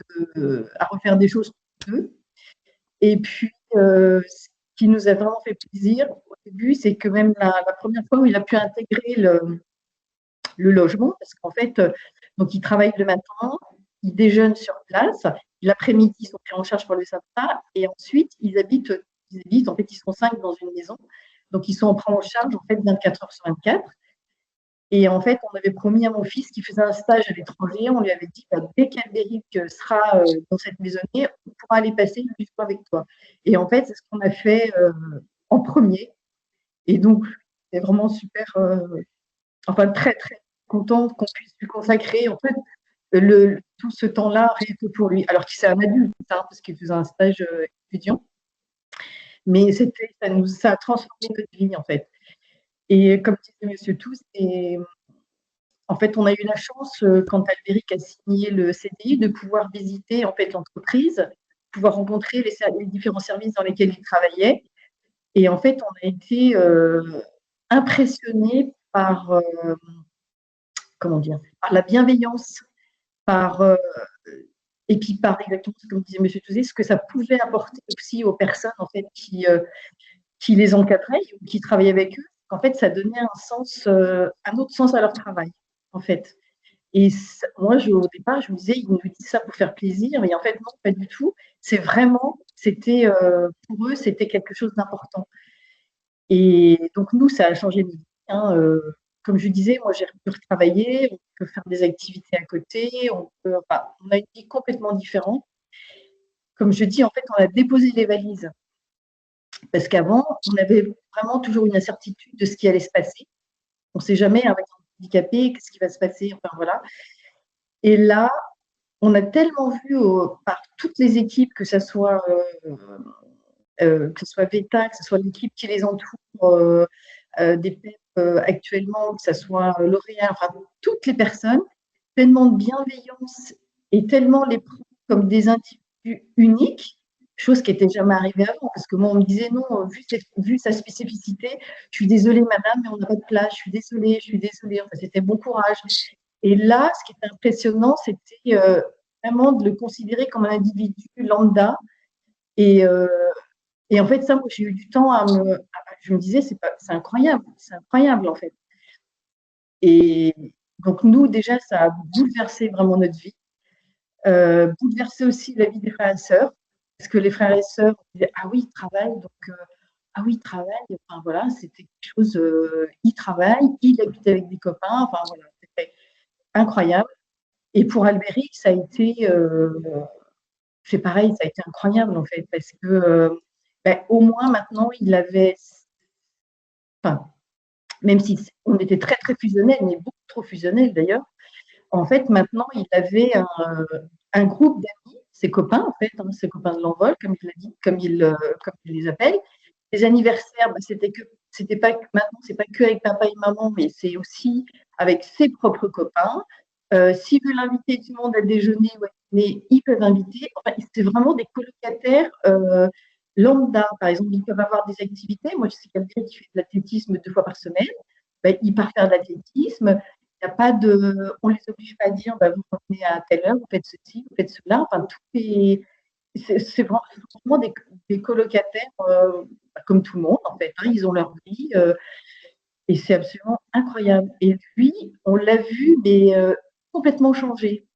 à refaire des choses tous deux. Et puis, ce qui nous a vraiment fait plaisir au début, c'est que même la première fois où il a pu intégrer le logement, parce qu'en fait, donc il travaille le matin, il déjeune sur place, l'après-midi, ils sont pris en charge par le SAPTA, et ensuite, ils habitent, en fait, ils sont 5 dans une maison, donc ils sont pris en charge, en fait, 24 heures sur 24. Et en fait, on avait promis à mon fils qui faisait un stage à l'étranger, on lui avait dit, dès qu'Albéric sera dans cette maisonnée, on pourra aller passer une fois avec toi. Et en fait, c'est ce qu'on a fait en premier. Et donc, c'est vraiment super, très, très contente qu'on puisse lui consacrer, en fait, tout ce temps-là rien que pour lui. Alors qu'il c'est un adulte, parce qu'il faisait un stage étudiant. Mais ça a transformé notre vie, en fait. Et comme disait Monsieur Tous, en fait, on a eu la chance, quand Albéric a signé le CDI, de pouvoir visiter en fait l'entreprise, pouvoir rencontrer les différents services dans lesquels il travaillait. Et en fait, on a été impressionnés par, par la bienveillance, et puis par exactement comme disait Monsieur Touzé, ce que ça pouvait apporter aussi aux personnes en fait qui les encadraient ou qui travaillaient avec eux. En fait, ça donnait un autre sens à leur travail, en fait. Et moi, au départ, je me disais, ils nous disent ça pour faire plaisir, mais en fait, non, pas du tout. Pour eux, c'était quelque chose d'important. Et donc, nous, ça a changé de vie. Comme je disais, moi, j'ai pu retravailler, on peut faire des activités à côté, on a une vie complètement différente. Comme je dis, en fait, on a déposé les valises. Parce qu'avant, on avait vraiment toujours une incertitude de ce qui allait se passer. On ne sait jamais, avec un handicapé, qu'est-ce qui va se passer, enfin voilà. Et là, on a tellement vu par toutes les équipes, que ce soit VETA, que ce soit l'équipe qui les entoure, des PEP actuellement, que ce soit L'Oréal, enfin toutes les personnes, tellement de bienveillance et tellement les prendre comme des individus uniques, chose qui n'était jamais arrivée avant, parce que moi, on me disait non, vu sa spécificité, je suis désolée, madame, mais on n'a pas de place, je suis désolée, enfin, c'était bon courage. Et là, ce qui était impressionnant, c'était vraiment de le considérer comme un individu lambda. Et en fait, ça, moi, j'ai eu du temps je me disais, c'est incroyable, en fait. Et donc, nous, déjà, ça a bouleversé vraiment notre vie. Bouleversé aussi la vie des frères et sœurs, parce que les frères et sœurs disaient, ah oui, ils travaillent, donc ah oui, ils travaillent, enfin voilà, c'était quelque chose, ils travaillent, ils habitent avec des copains, enfin voilà, c'était incroyable. Et pour Albéric, ça a été, c'est pareil, ça a été incroyable en fait, parce que au moins maintenant, il avait, enfin, même si on était très très fusionnels, mais beaucoup trop fusionnels d'ailleurs, en fait, maintenant, il avait un groupe d'amis, ses copains, en fait, ses copains de l'envol, comme il l'a dit, comme il les appelle. Les anniversaires, maintenant, c'est pas que avec papa et maman, mais c'est aussi avec ses propres copains. S'ils veulent inviter du monde à déjeuner ou à dîner, ils peuvent inviter. Enfin, c'est vraiment des colocataires lambda. Par exemple, ils peuvent avoir des activités. Moi, je sais quelqu'un qui fait de l'athlétisme 2 fois par semaine. Il part faire de l'athlétisme. Il n'y a pas on ne les oblige pas à dire, vous revenez à telle heure, vous faites ceci, vous faites cela. Enfin, tout est c'est vraiment des colocataires comme tout le monde, en fait. Hein, ils ont leur vie et c'est absolument incroyable. Et lui, on l'a vu, mais complètement changé.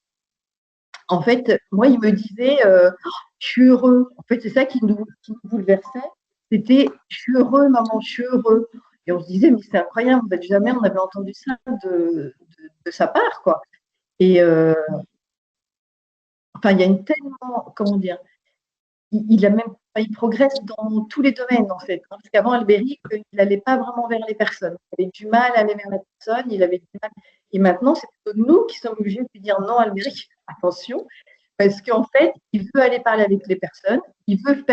En fait, moi, il me disait je suis heureux. En fait, c'est ça qui nous bouleversait. C'était je suis heureux, maman, je suis heureux. Et on se disait, mais c'est incroyable, en fait, jamais on avait entendu ça de sa part, quoi. Et enfin, il y a une tellement, comment dire, il progresse dans tous les domaines, en fait. Parce qu'avant, Albéric, il n'allait pas vraiment vers les personnes. Il avait du mal à aller vers la personne, il avait du mal. Et maintenant, c'est plutôt nous qui sommes obligés de lui dire non, Albéric, attention, parce qu'en fait, il veut aller parler avec les personnes, il veut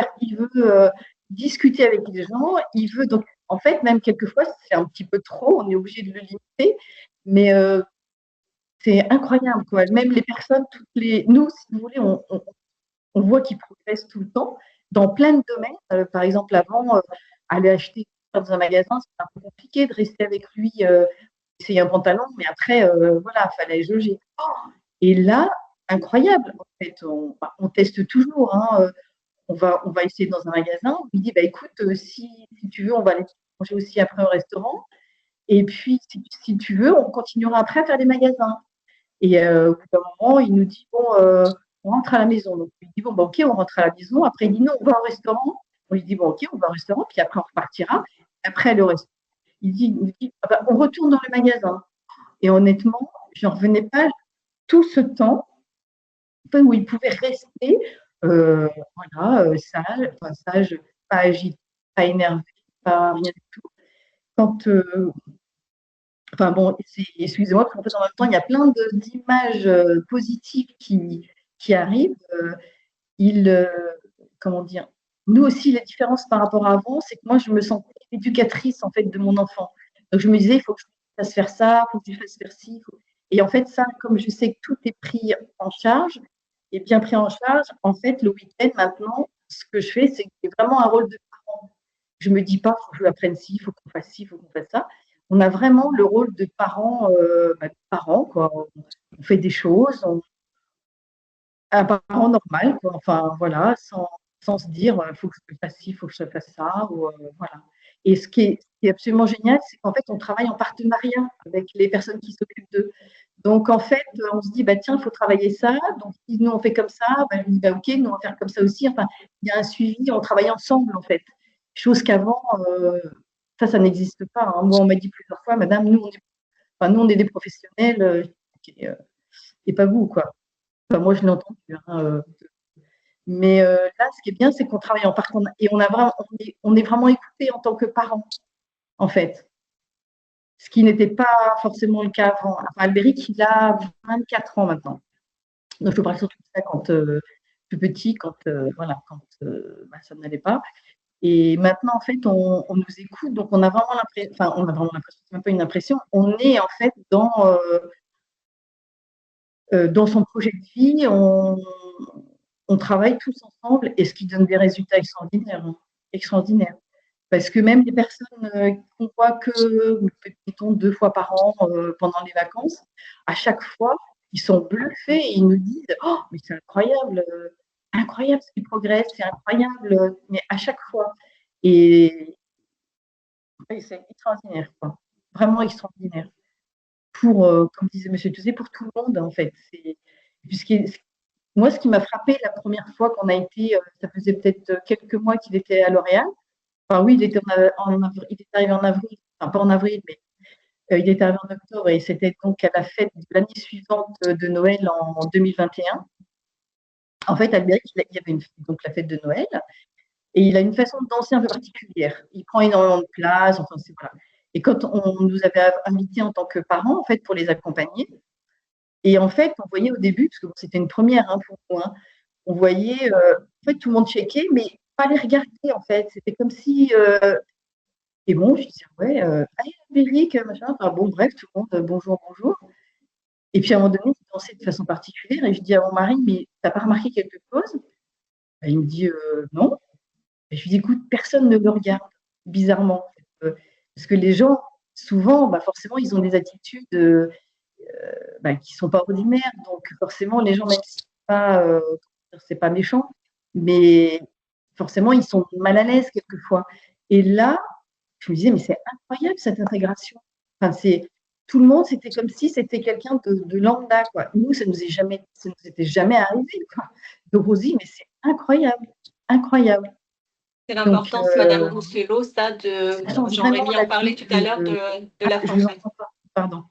discuter avec les gens, il veut donc, en fait, même quelquefois, c'est un petit peu trop, on est obligé de le limiter, mais c'est incroyable, quoi. Même les personnes, nous, si vous voulez, on voit qu'il progresse tout le temps dans plein de domaines. Par exemple, avant, aller acheter dans un magasin, c'était un peu compliqué de rester avec lui, essayer un pantalon, mais après, voilà, il fallait jauger. Et là, incroyable, en fait, on teste toujours. Hein, on va essayer dans un magasin. On lui dit, bah, écoute, si tu veux, on va aller manger aussi après au restaurant. Et puis, si tu veux, on continuera après à faire des magasins. Et au bout d'un moment, il nous dit, bon, on rentre à la maison. Donc, il dit, bon, bah, ok, on rentre à la maison. Après, il dit, non, on va au restaurant. On lui dit, bon, ok, on va au restaurant. Puis après, on repartira. Après, le restaurant. Il dit ah bah, on retourne dans le magasin. Et honnêtement, je n'en revenais pas tout ce temps où il pouvait rester voilà, sage, pas agité, pas énervé, pas rien du tout. Quand, enfin bon, excusez-moi, parce qu'en fait, en même temps, il y a plein d'images positives qui arrivent. Comment dire, nous aussi, la différence par rapport à avant, c'est que moi, je me sentais éducatrice en fait de mon enfant. Donc je me disais, il faut que je fasse faire ça, il faut que je lui fasse faire ci. Et en fait, ça, comme je sais que tout est pris en charge, et bien pris en charge, en fait, le week-end, maintenant, ce que je fais, c'est que j'ai vraiment un rôle de parent. Je ne me dis pas, il faut que je lui apprenne ci, il faut qu'on fasse ci, il faut qu'on fasse ça. On a vraiment le rôle de parent, quoi. On fait des choses, un parent normal, quoi. Enfin, voilà, sans se dire, il faut que je fasse ci, il faut que je fasse ça, ou, voilà. Et ce qui est absolument génial, c'est qu'en fait, on travaille en partenariat avec les personnes qui s'occupent d'eux. Donc, en fait, on se dit, bah, tiens, il faut travailler ça. Donc, si nous, on fait comme ça, bah, je dis, bah, OK, nous, on va faire comme ça aussi. Enfin, il y a un suivi, on travaille ensemble, en fait. Chose qu'avant, ça n'existe pas. Hein. Moi, on m'a dit plusieurs fois, madame, nous, on est des professionnels et pas vous, quoi. Enfin, moi, je l'ai entendu. Hein, mais là, ce qui est bien, c'est qu'on travaille en partenariat et on est vraiment écouté en tant que parents, en fait. Ce qui n'était pas forcément le cas avant. Enfin, Albéric, il a 24 ans maintenant. Donc, je parle surtout de ça quand plus petit, quand ça n'allait pas. Et maintenant, en fait, on nous écoute, donc on a vraiment l'impression, c'est même pas une impression, on est en fait dans son projet de vie, on travaille tous ensemble et ce qui donne des résultats extraordinaires. Hein, extraordinaires. Parce que même les personnes qu'on voit que, mettons, 2 fois par an pendant les vacances, à chaque fois, ils sont bluffés et ils nous disent « Oh, mais c'est incroyable, incroyable ce qui progresse, c'est incroyable, mais à chaque fois. » Et c'est extraordinaire, quoi. Vraiment extraordinaire. Comme disait M. Touzé, pour tout le monde, en fait. Moi, ce qui m'a frappé la première fois qu'on a été, ça faisait peut-être quelques mois qu'il était à L'Oréal. Enfin, oui, il était arrivé en avril, enfin pas en avril, mais il était arrivé en octobre et c'était donc à la fête de l'année suivante de Noël en 2021. En fait, Albéric, il y avait donc la fête de Noël et il a une façon de danser un peu particulière. Il prend énormément de place, enfin, voilà. Et quand on nous avait invités en tant que parents, en fait, pour les accompagner, et en fait, on voyait au début, parce que c'était une première hein, pour nous, hein, on voyait, en fait, tout le monde checkait, mais pas les regarder, en fait. C'était comme si... et bon, je disais, ouais, Albéric, machin, enfin bon, bref, tout le monde, bonjour, bonjour. Et puis à un moment donné, il dansait de façon particulière, et je dis à mon mari, mais t'as pas remarqué quelque chose? Et il me dit, non. Et je lui dis, écoute, personne ne le regarde, bizarrement. Parce que les gens, souvent, forcément, ils ont des attitudes qui ne sont pas ordinaires. Donc, forcément, les gens, même si c'est pas méchant, mais forcément, ils sont mal à l'aise quelquefois. Et là, je me disais, mais c'est incroyable cette intégration. Enfin, tout le monde, c'était comme si c'était quelqu'un de lambda, quoi. Nous, ça nous était jamais arrivé, quoi. De Rosie, mais c'est incroyable, incroyable. C'est l'importance, Madame Rousselot, ça, Jean-Rémy en parlait tout à l'heure de la je vous entends pas, pardon.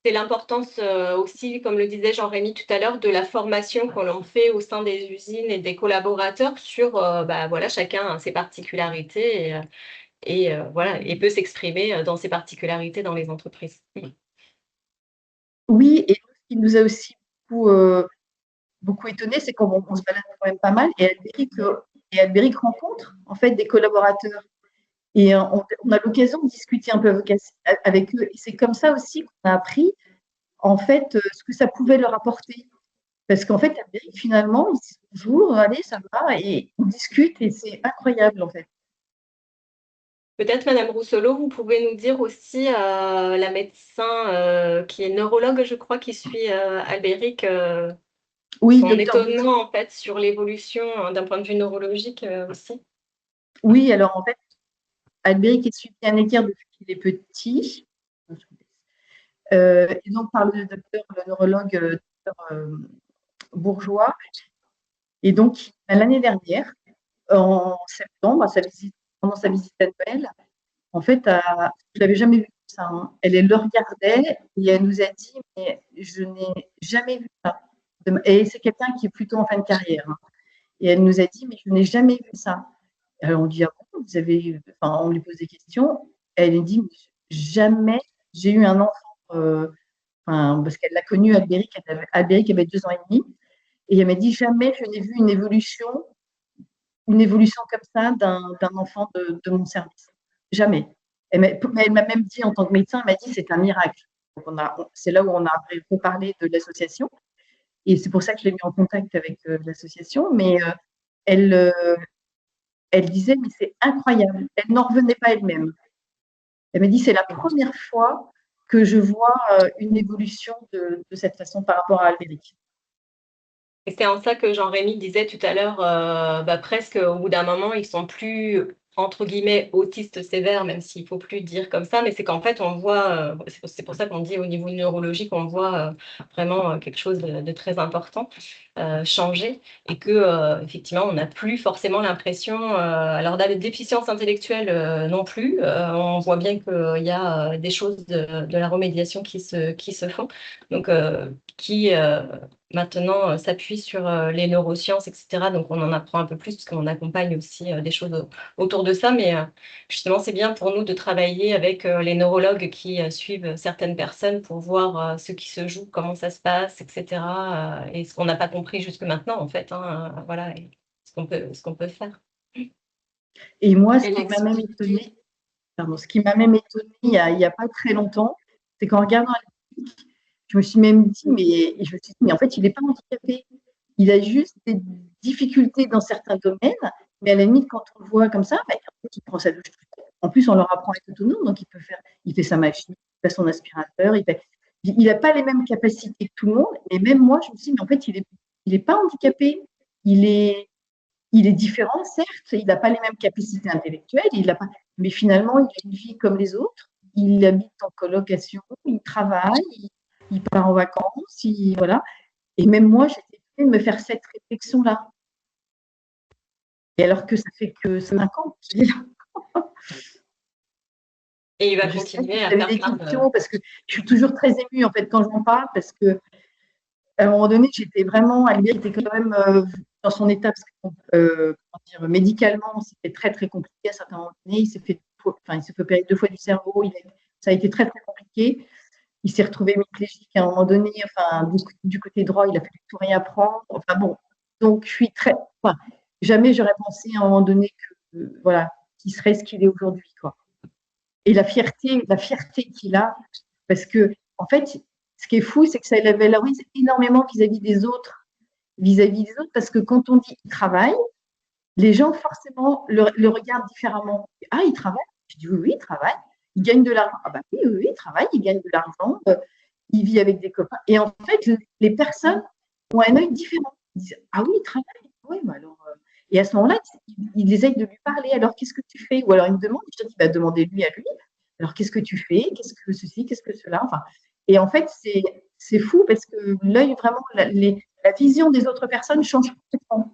C'est l'importance aussi, comme le disait Jean-Rémy tout à l'heure, de la formation que l'on fait au sein des usines et des collaborateurs sur, voilà, chacun a ses particularités et voilà, et peut s'exprimer dans ses particularités dans les entreprises. Oui, et ce qui nous a aussi beaucoup étonné, c'est qu'on se balade quand même pas mal, et Albéric rencontre en fait des collaborateurs. Et on a l'occasion de discuter un peu avec eux. Et c'est comme ça aussi qu'on a appris, en fait, ce que ça pouvait leur apporter. Parce qu'en fait, Albéric, finalement, il dit bonjour, allez, ça va, et on discute, et c'est incroyable, en fait. Peut-être, Madame Rousselot, vous pouvez nous dire aussi, la médecin qui est neurologue, je crois, qui suit Albéric, oui, son étonnement, en fait, sur l'évolution d'un point de vue neurologique aussi. Oui, alors, en fait, Albéric est suivi à Necker depuis qu'il est petit. Et donc, par le neurologue Bourgeois. Et donc, l'année dernière, en septembre, pendant sa visite à Noël, en fait, je ne l'avais jamais vu ça. Hein. Elle le regardait et elle nous a dit, mais je n'ai jamais vu ça. Et c'est quelqu'un qui est plutôt en fin de carrière. Hein. Et elle nous a dit, mais je n'ai jamais vu ça. Alors on dit, ah bon, vous avez, enfin, on lui pose des questions. Elle nous dit, jamais j'ai eu un enfant, parce qu'elle l'a connu, Albéric avait 2 ans et demi. Et elle m'a dit, jamais je n'ai vu une évolution comme ça d'un enfant de mon service. Jamais. Elle m'a même dit, en tant que médecin, elle m'a dit, c'est un miracle. C'est là où on a reparlé de l'association. Et c'est pour ça que je l'ai mis en contact avec l'association. Mais elle disait, mais c'est incroyable. Elle n'en revenait pas elle-même. Elle m'a dit, c'est la première fois que je vois une évolution de cette façon par rapport à Albéric. Et c'est en ça que Jean-Rémy disait tout à l'heure, presque au bout d'un moment, ils sont plus, entre guillemets, autistes sévères, même s'il ne faut plus dire comme ça, mais c'est qu'en fait, on voit, c'est pour ça qu'on dit au niveau neurologique, on voit vraiment quelque chose de très important changer et que, effectivement, on n'a plus forcément l'impression, alors la déficience intellectuelle non plus, on voit bien qu'il y a des choses de la remédiation qui se font, donc qui maintenant s'appuie sur les neurosciences, etc. Donc, on en apprend un peu plus parce qu'on accompagne aussi des choses autour de ça. Mais justement, c'est bien pour nous de travailler avec les neurologues qui suivent certaines personnes pour voir ce qui se joue, comment ça se passe, etc. Et ce qu'on n'a pas compris jusque maintenant, en fait. Hein, voilà, et ce qu'on peut faire. Et moi, ce qui m'a même étonnée il n'y a pas très longtemps, c'est qu'en regardant Albéric, je me suis même dit, mais en fait, il n'est pas handicapé. Il a juste des difficultés dans certains domaines, mais à la limite, quand on le voit comme ça, il prend sa douche. En plus, on leur apprend à être autonome, donc il fait sa machine, il fait son aspirateur, il n'a pas les mêmes capacités que tout le monde. Et même moi, je me suis dit, mais en fait, il n'est pas handicapé. Il est différent, certes, il n'a pas les mêmes capacités intellectuelles, mais finalement, il a une vie comme les autres. Il habite en colocation, il travaille, il part en vacances, voilà. Et même moi, j'étais obligée de me faire cette réflexion-là. Et alors que ça fait que 5 ans que je suis là. Et il va continuer à faire des questions parce que je suis toujours très émue en fait quand j'en parle parce que à un moment donné, j'étais vraiment, Albéric était quand même dans son état parce que, médicalement, c'était très très compliqué à certains moments donnés. Il s'est fait opérer 2 fois du cerveau. Ça a été très très compliqué. Il s'est retrouvé hémiplégique à un moment donné. Du côté droit, il a fallu tout réapprendre. Enfin bon, donc je suis jamais j'aurais pensé à un moment donné qu'il serait ce qu'il est aujourd'hui, quoi. Et la fierté qu'il a, parce que en fait, ce qui est fou, c'est que ça le valorise énormément vis-à-vis des autres, parce que quand on dit il travaille, les gens forcément le regardent différemment. Ah, il travaille. Je dis oui, il travaille. Il gagne de l'argent. Ah bah oui, il travaille, il gagne de l'argent, il vit avec des copains. Et en fait, les personnes ont un œil différent. Ils disent, ah oui, il travaille. Oui, mais alors, et à ce moment-là, il essaye de lui parler. Alors, qu'est-ce que tu fais? Ou alors, il me demande, je dis qu'il va demander lui à lui. Alors, qu'est-ce que tu fais? Qu'est-ce que ceci? Qu'est-ce que cela? Enfin, et en fait, c'est fou parce que l'œil, vraiment, la vision des autres personnes change complètement.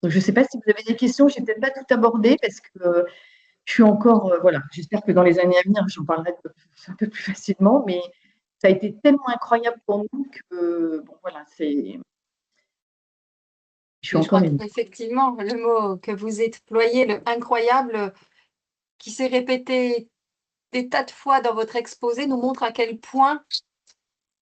Donc, je ne sais pas si vous avez des questions. Je n'ai peut-être pas tout abordé parce que je suis encore, voilà, j'espère que dans les années à venir, j'en parlerai un peu plus facilement, mais ça a été tellement incroyable pour nous que, bon, voilà, je suis Je encore crois émue. qu'effectivement, le mot que vous employez, le incroyable, qui s'est répété des tas de fois dans votre exposé, nous montre à quel point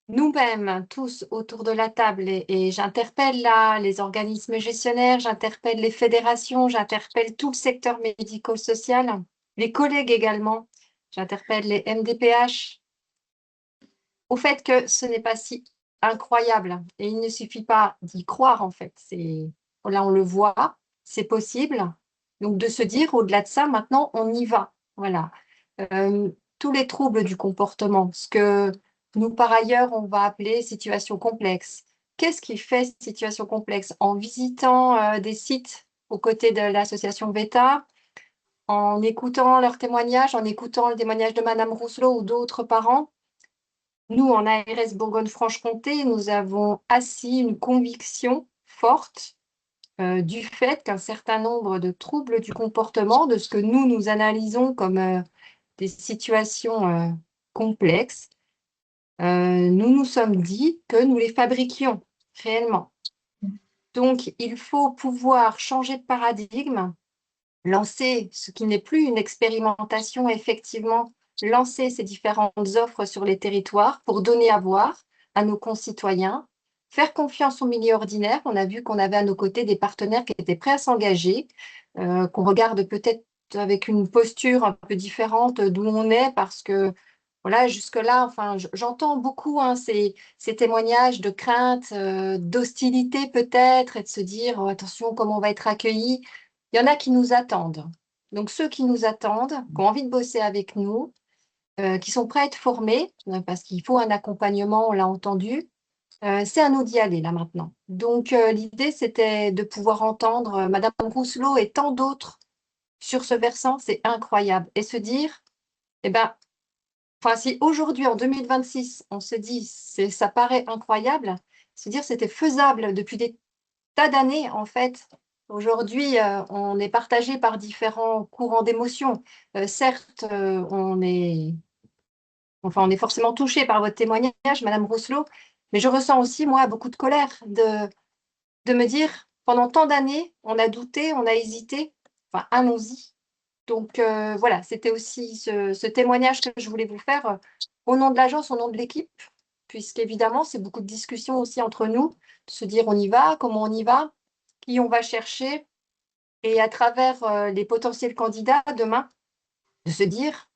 nous-mêmes, tous autour de la table, et j'interpelle là les organismes gestionnaires, j'interpelle les fédérations, j'interpelle tout le secteur médico-social, les collègues également, j'interpelle les MDPH, au fait que ce n'est pas si incroyable. Et il ne suffit pas d'y croire, en fait. Là, on le voit, c'est possible. Donc, de se dire, au-delà de ça, maintenant, on y va. Voilà. Tous les troubles du comportement, ce que nous, par ailleurs, on va appeler situation complexe. Qu'est-ce qui fait situation complexe? En visitant des sites aux côtés de l'association VETA, en écoutant leurs témoignages, en écoutant le témoignage de Madame Rousselot ou d'autres parents, nous, en ARS Bourgogne-Franche-Comté, nous avons assis une conviction forte du fait qu'un certain nombre de troubles du comportement, de ce que nous analysons comme des situations complexes, nous nous sommes dit que nous les fabriquions réellement. Donc, il faut pouvoir changer de paradigme, lancer ce qui n'est plus une expérimentation, effectivement, lancer ces différentes offres sur les territoires pour donner à voir à nos concitoyens, faire confiance au milieu ordinaire. On a vu qu'on avait à nos côtés des partenaires qui étaient prêts à s'engager, qu'on regarde peut-être avec une posture un peu différente d'où on est, parce que voilà, jusque-là, enfin, j'entends beaucoup ces témoignages de crainte, d'hostilité peut-être, et de se dire oh, attention, comment on va être accueillis. Il y en a qui nous attendent. Donc, ceux qui nous attendent, qui ont envie de bosser avec nous, qui sont prêts à être formés, parce qu'il faut un accompagnement, on l'a entendu, c'est à nous d'y aller là maintenant. Donc, l'idée, c'était de pouvoir entendre Madame Rousselot et tant d'autres sur ce versant, c'est incroyable. Et se dire, eh ben, enfin, si aujourd'hui, en 2026, on se dit, ça paraît incroyable, se dire c'était faisable depuis des tas d'années, en fait. Aujourd'hui, on est partagé par différents courants d'émotions. Certes, on est forcément touché par votre témoignage, Madame Rousselot, mais je ressens aussi, moi, beaucoup de colère de me dire, pendant tant d'années, on a douté, on a hésité, enfin, allons-y. Donc, voilà, c'était aussi ce témoignage que je voulais vous faire au nom de l'agence, au nom de l'équipe, puisqu'évidemment, c'est beaucoup de discussions aussi entre nous, de se dire on y va, comment on y va, qui on va chercher, et à travers les potentiels candidats demain, de se dire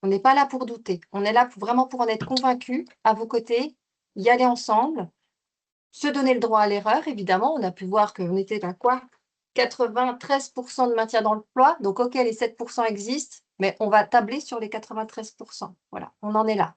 on n'est pas là pour douter, on est là vraiment pour en être convaincus, à vos côtés, y aller ensemble, se donner le droit à l'erreur, évidemment. On a pu voir qu'on était à quoi 93% de maintien dans l'emploi. Donc, OK, les 7% existent, mais on va tabler sur les 93%. Voilà, on en est là.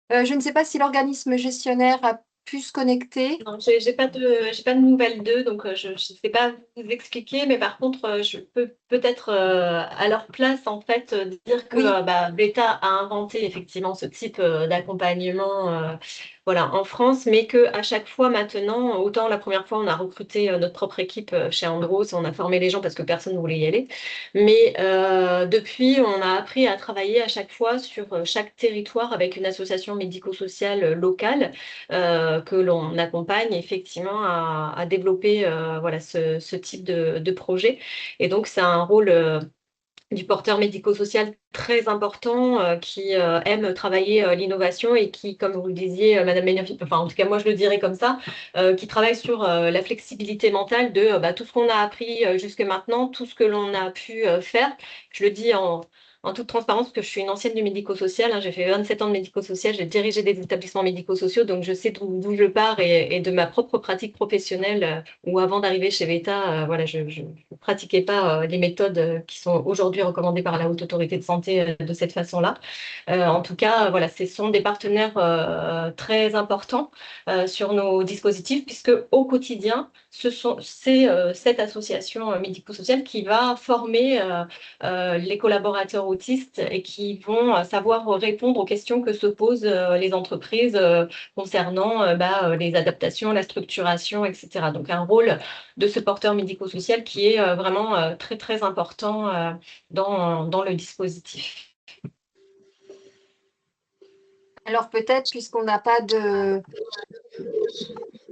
Je ne sais pas si l'organisme gestionnaire a pu se connecter. Non, j'ai pas de nouvelles d'eux, donc je ne sais pas vous expliquer, mais par contre, je peux peut-être à leur place, en fait, dire que Beta a inventé effectivement ce type d'accompagnement voilà, en France, mais qu'à chaque fois maintenant, autant la première fois, on a recruté notre propre équipe chez Andros, on a formé les gens parce que personne ne voulait y aller, mais depuis, on a appris à travailler à chaque fois sur chaque territoire avec une association médico-sociale locale que l'on accompagne effectivement à développer voilà, ce type de projet. Et donc, c'est un rôle du porteur médico-social très important qui aime travailler l'innovation et qui, comme vous le disiez, Madame Benyafi, enfin en tout cas moi je le dirais comme ça, qui travaille sur la flexibilité mentale de tout ce qu'on a appris jusque maintenant, tout ce que l'on a pu faire. Je le dis en toute transparence, parce que je suis une ancienne du médico-social, hein, j'ai fait 27 ans de médico-social, j'ai dirigé des établissements médico-sociaux, donc je sais d'où je pars et de ma propre pratique professionnelle, où avant d'arriver chez Veta, voilà, je ne pratiquais pas les méthodes qui sont aujourd'hui recommandées par la Haute Autorité de Santé de cette façon-là. En tout cas, voilà, ce sont des partenaires très importants sur nos dispositifs, puisque au quotidien, c'est cette association médico-sociale qui va former les collaborateurs autistes et qui vont savoir répondre aux questions que se posent les entreprises concernant les adaptations, la structuration, etc. Donc un rôle de ce porteur médico-social qui est vraiment très très important dans le dispositif. Alors peut-être, puisqu'on n'a pas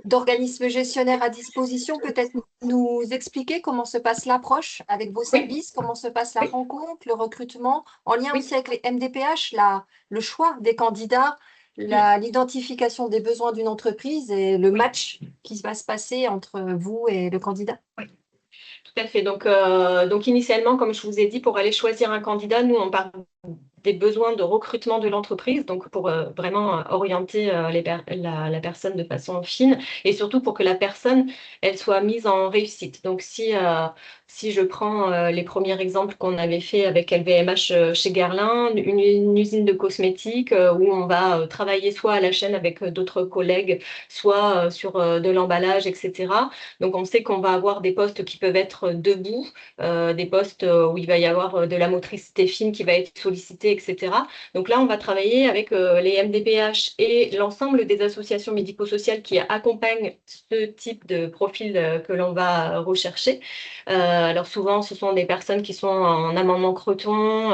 d'organisme gestionnaire à disposition, peut-être nous expliquer comment se passe l'approche avec vos services, comment se passe la rencontre, le recrutement, en lien aussi avec les MDPH, le choix des candidats, l'identification des besoins d'une entreprise et le match qui va se passer entre vous et le candidat. Tout à fait. Donc initialement, comme je vous ai dit, pour aller choisir un candidat, nous, on part des besoins de recrutement de l'entreprise, donc pour vraiment orienter la personne de façon fine et surtout pour que la personne, elle soit mise en réussite. Donc si je prends les premiers exemples qu'on avait fait avec LVMH chez Guerlain, une usine de cosmétiques où on va travailler soit à la chaîne avec d'autres collègues, soit sur de l'emballage, etc. Donc on sait qu'on va avoir des postes qui peuvent être debout, des postes où il va y avoir de la motricité fine qui va être sollicitée, etc. Donc là, on va travailler avec les MDPH et l'ensemble des associations médico-sociales qui accompagnent ce type de profil que l'on va rechercher. Alors souvent, ce sont des personnes qui sont en amendement Creton,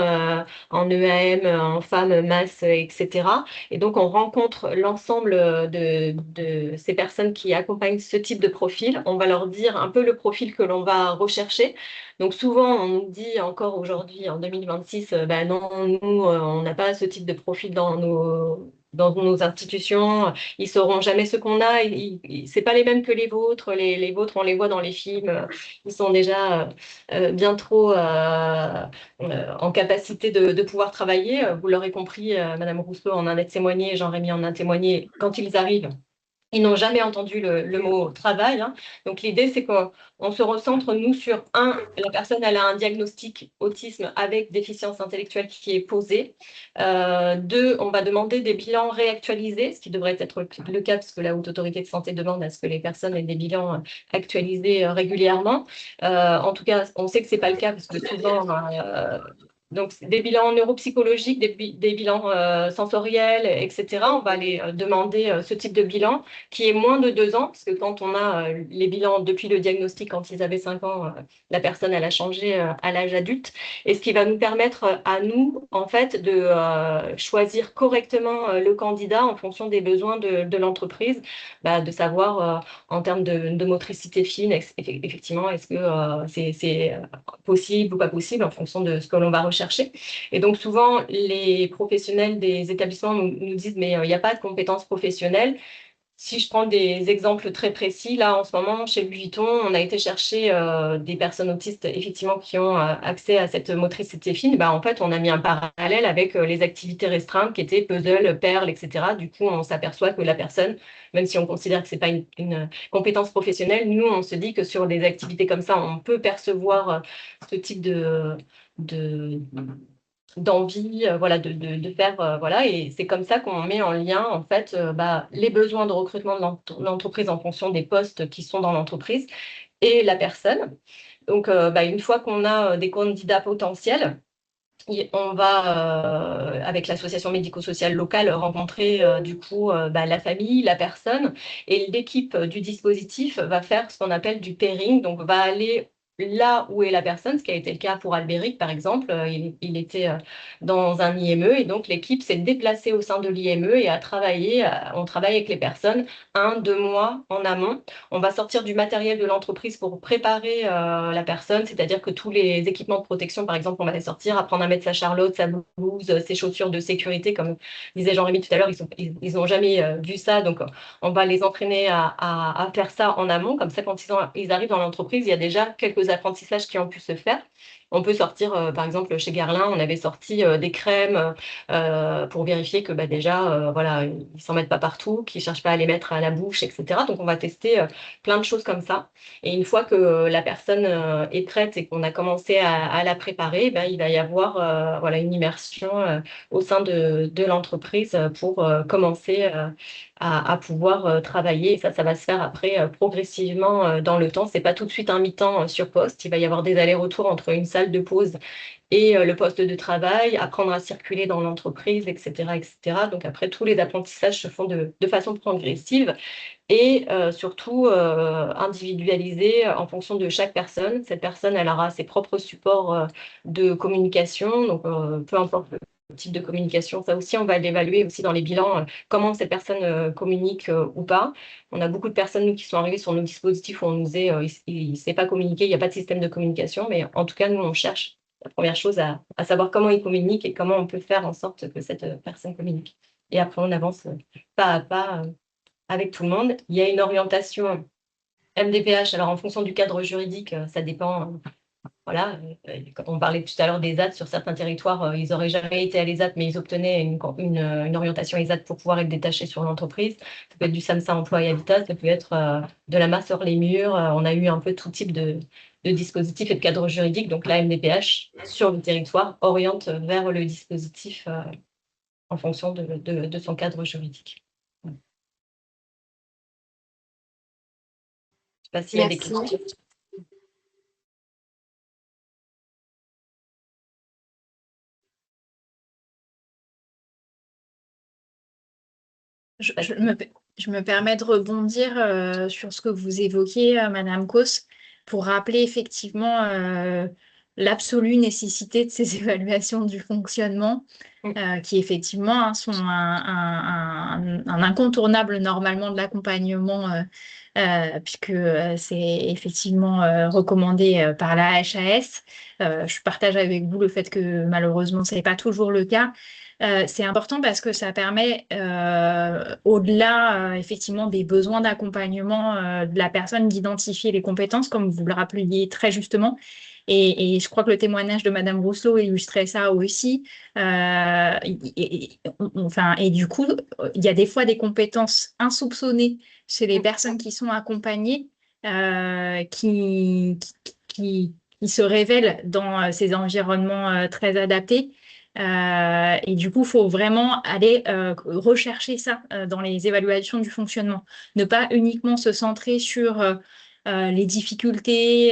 en EAM, en femmes, masse, etc. Et donc, on rencontre l'ensemble de ces personnes qui accompagnent ce type de profil. On va leur dire un peu le profil que l'on va rechercher. Donc souvent, on nous dit encore aujourd'hui, en 2026, non, nous, on n'a pas ce type de profil dans nos institutions, ils sauront jamais ce qu'on a, c'est pas les mêmes que les vôtres, les vôtres, on les voit dans les films, ils sont déjà bien trop en capacité de pouvoir travailler. Vous l'aurez compris, Madame Rousseau en a témoigné, Jean-Rémy en a témoigné, quand ils arrivent, ils n'ont jamais entendu le mot travail, hein. Donc l'idée, c'est qu'on se recentre, nous, sur la personne, elle a un diagnostic autisme avec déficience intellectuelle qui est posé. 2, on va demander des bilans réactualisés, ce qui devrait être le cas, parce que la Haute Autorité de Santé demande à ce que les personnes aient des bilans actualisés régulièrement. En tout cas, on sait que ce n'est pas le cas, parce que souvent... donc, des bilans neuropsychologiques, des bilans sensoriels, etc. On va aller demander ce type de bilan qui est moins de 2 ans, parce que quand on a les bilans depuis le diagnostic, quand ils avaient 5 ans, la personne, elle a changé à l'âge adulte. Et ce qui va nous permettre à nous, en fait, de choisir correctement le candidat en fonction des besoins de l'entreprise, de savoir en termes de motricité fine, effectivement, est-ce que c'est possible ou pas possible en fonction de ce que l'on va rechercher. Et donc, souvent, les professionnels des établissements nous disent « mais il n'y a pas de compétences professionnelles ». Si je prends des exemples très précis, là, en ce moment, chez Louis Vuitton, on a été chercher des personnes autistes, effectivement, qui ont accès à cette motricité fine. En fait, on a mis un parallèle avec les activités restreintes qui étaient puzzle, perles, etc. Du coup, on s'aperçoit que la personne, même si on considère que ce n'est pas une compétence professionnelle, nous, on se dit que sur des activités comme ça, on peut percevoir ce type d'envie, voilà, de faire, voilà, et c'est comme ça qu'on met en lien, en fait, les besoins de recrutement de l'entreprise en fonction des postes qui sont dans l'entreprise et la personne. Donc, une fois qu'on a des candidats potentiels, on va, avec l'association médico-sociale locale, rencontrer du coup la famille, la personne, et l'équipe du dispositif va faire ce qu'on appelle du pairing, donc va aller là où est la personne, ce qui a été le cas pour Albéric, par exemple. Il était dans un IME et donc l'équipe s'est déplacée au sein de l'IME et on travaille avec les personnes 1-2 mois en amont. On va sortir du matériel de l'entreprise pour préparer la personne, c'est-à-dire que tous les équipements de protection, par exemple, on va les sortir, apprendre à mettre sa charlotte, sa blouse, ses chaussures de sécurité, comme disait Jean-Rémy tout à l'heure, ils n'ont jamais vu ça, donc on va les entraîner à faire ça en amont, comme ça quand ils arrivent dans l'entreprise, il y a déjà quelques apprentissages qui ont pu se faire. On peut sortir, par exemple, chez Guerlain, on avait sorti des crèmes pour vérifier que déjà, voilà, ils ne s'en mettent pas partout, qu'ils ne cherchent pas à les mettre à la bouche, etc. Donc, on va tester plein de choses comme ça. Et une fois que la personne est prête et qu'on a commencé à la préparer, il va y avoir voilà, une immersion au sein de l'entreprise pour commencer à pouvoir travailler. Et ça va se faire après progressivement dans le temps. C'est pas tout de suite un mi-temps sur poste. Il va y avoir des allers-retours entre une salle de pause et le poste de travail, apprendre à circuler dans l'entreprise, etc., etc. Donc après, tous les apprentissages se font de façon progressive et surtout individualisés en fonction de chaque personne. Cette personne, elle aura ses propres supports de communication, donc peu importe le type de communication. Ça aussi, on va l'évaluer aussi dans les bilans, comment cette personne communique ou pas. On a beaucoup de personnes, nous, qui sont arrivées sur nos dispositifs où on nous dit il ne sait pas communiquer, il n'y a pas de système de communication, mais en tout cas, nous, on cherche la première chose à savoir comment il communique et comment on peut faire en sorte que cette personne communique. Et après, on avance pas à pas avec tout le monde. Il y a une orientation MDPH. Alors, en fonction du cadre juridique, ça dépend. Voilà, quand on parlait tout à l'heure des ESAT, sur certains territoires, ils n'auraient jamais été à l'ESAT, mais ils obtenaient une orientation ESAT pour pouvoir être détachés sur l'entreprise. Ça peut être du SAMSA Emploi et Habitat, ça peut être de la masse hors les murs. On a eu un peu tout type de dispositifs et de cadres juridiques. Donc, la MDPH, sur le territoire, oriente vers le dispositif en fonction de son cadre juridique. Je ne sais pas s'il y a des questions. Je me permets de rebondir sur ce que vous évoquiez, Madame Cos, pour rappeler effectivement l'absolue nécessité de ces évaluations du fonctionnement, qui effectivement sont un incontournable normalement de l'accompagnement, puisque c'est effectivement recommandé par la HAS. Je partage avec vous le fait que malheureusement, ce n'est pas toujours le cas. C'est important parce que ça permet, au-delà effectivement des besoins d'accompagnement de la personne, d'identifier les compétences, comme vous le rappeliez très justement. Et je crois que le témoignage de Madame Rousselot illustrait ça aussi. Et du coup, il y a des fois des compétences insoupçonnées chez les personnes qui sont accompagnées qui se révèlent dans ces environnements très adaptés. Et du coup, il faut vraiment aller rechercher ça dans les évaluations du fonctionnement. Ne pas uniquement se centrer sur les difficultés,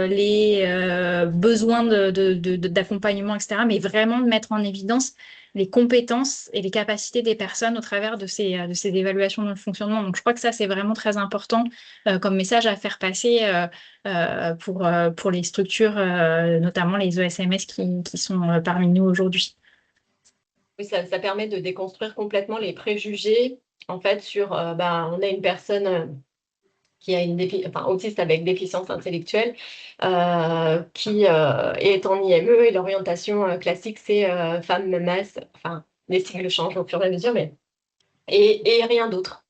les besoins d'accompagnement, etc., mais vraiment de mettre en évidence les compétences et les capacités des personnes au travers de ces évaluations de fonctionnement. Donc, je crois que ça, c'est vraiment très important comme message à faire passer pour les structures, notamment les ESMS qui sont parmi nous aujourd'hui. Oui, ça permet de déconstruire complètement les préjugés, en fait, sur, on a une personne qui a autiste avec déficience intellectuelle, qui est en IME, et l'orientation classique, c'est femme, masse, enfin, les sigles changent au fur et à mesure, mais et rien d'autre.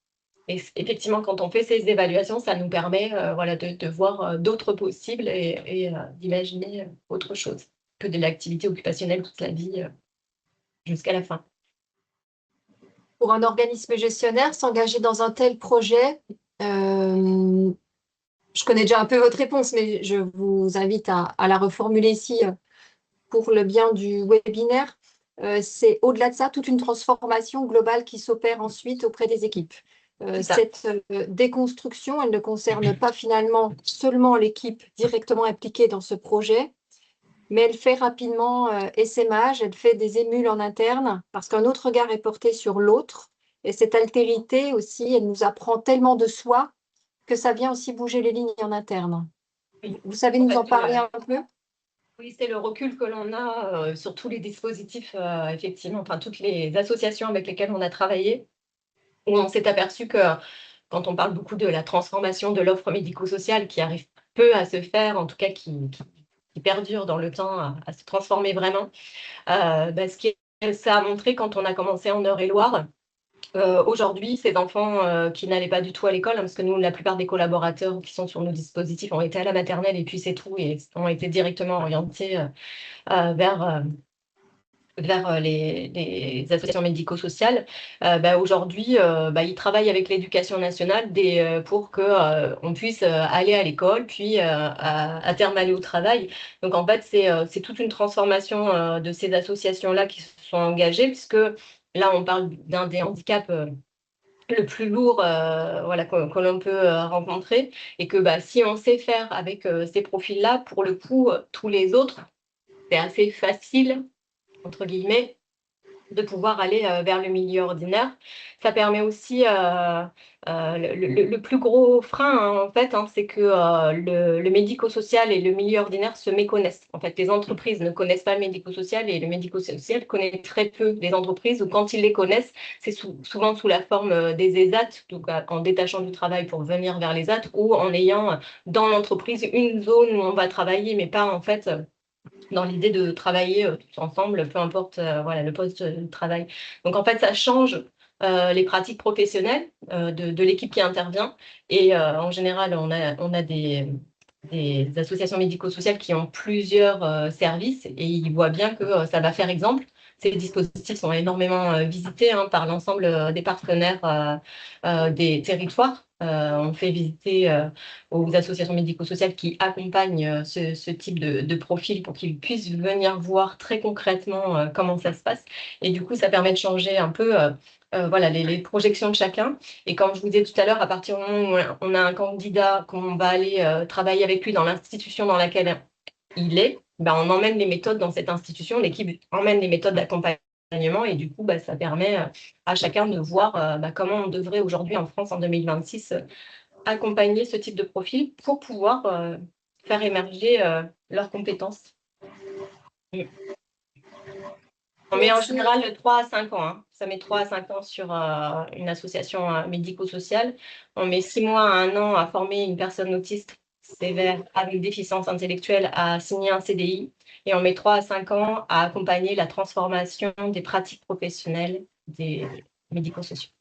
Et effectivement, quand on fait ces évaluations, ça nous permet de voir d'autres possibles et d'imaginer autre chose que de l'activité occupationnelle toute la vie jusqu'à la fin. Pour un organisme gestionnaire, s'engager dans un tel projet, je connais déjà un peu votre réponse, mais je vous invite à la reformuler ici pour le bien du webinaire. C'est au-delà de ça, toute une transformation globale qui s'opère ensuite auprès des équipes. Cette déconstruction, elle ne concerne pas finalement seulement l'équipe directement impliquée dans ce projet, mais elle fait rapidement essaimage, elle fait des émules en interne, parce qu'un autre regard est porté sur l'autre. Et cette altérité aussi, elle nous apprend tellement de soi que ça vient aussi bouger les lignes en interne. Vous savez nous en parler un peu ? Oui, c'est le recul que l'on a sur tous les dispositifs, effectivement, enfin toutes les associations avec lesquelles on a travaillé, où on s'est aperçu que quand on parle beaucoup de la transformation de l'offre médico-sociale qui arrive peu à se faire, en tout cas qui perdure dans le temps à se transformer vraiment, ce que ça a montré quand on a commencé en Eure-et-Loire, Aujourd'hui, ces enfants qui n'allaient pas du tout à l'école, hein, parce que nous, la plupart des collaborateurs qui sont sur nos dispositifs ont été à la maternelle et puis c'est tout, et ont été directement orientés vers les associations médico-sociales. Aujourd'hui, ils travaillent avec l'éducation nationale pour qu'on puisse aller à l'école, puis à terme aller au travail. Donc en fait, c'est toute une transformation de ces associations-là qui se sont engagées, puisque là, on parle d'un des handicaps le plus lourd que l'on peut rencontrer, et que si on sait faire avec ces profils-là, pour le coup, tous les autres, c'est assez facile, entre guillemets, de pouvoir aller vers le milieu ordinaire. Ça permet aussi, le plus gros frein, hein, en fait, hein, c'est que le médico-social et le milieu ordinaire se méconnaissent. En fait, les entreprises ne connaissent pas le médico-social et le médico-social connaît très peu les entreprises, ou quand ils les connaissent, c'est souvent sous la forme des ESAT, donc en détachant du travail pour venir vers les ESAT, ou en ayant dans l'entreprise une zone où on va travailler, mais pas en fait dans l'idée de travailler tous ensemble, peu importe le poste de travail. Donc en fait, ça change les pratiques professionnelles de l'équipe qui intervient. Et en général, on a des associations médico-sociales qui ont plusieurs services, et ils voient bien que ça va faire exemple. Ces dispositifs sont énormément visités par l'ensemble des partenaires des territoires. On fait visiter aux associations médico-sociales qui accompagnent ce type de profil, pour qu'ils puissent venir voir très concrètement comment ça se passe. Et du coup, ça permet de changer un peu les projections de chacun. Et comme je vous disais tout à l'heure, à partir du moment où on a un candidat, qu'on va aller travailler avec lui dans l'institution dans laquelle il est, on emmène les méthodes dans cette institution, l'équipe emmène les méthodes d'accompagnement, et du coup, ça permet à chacun de voir comment on devrait aujourd'hui en France en 2026 accompagner ce type de profil pour pouvoir faire émerger leurs compétences. On met en général 3 à 5 ans. Hein. Ça met 3 à 5 ans sur une association médico-sociale. On met 6 mois à 1 an à former une personne autiste sévère avec déficience intellectuelle à signer un CDI. Et on met 3 à 5 ans à accompagner la transformation des pratiques professionnelles des médico-sociaux.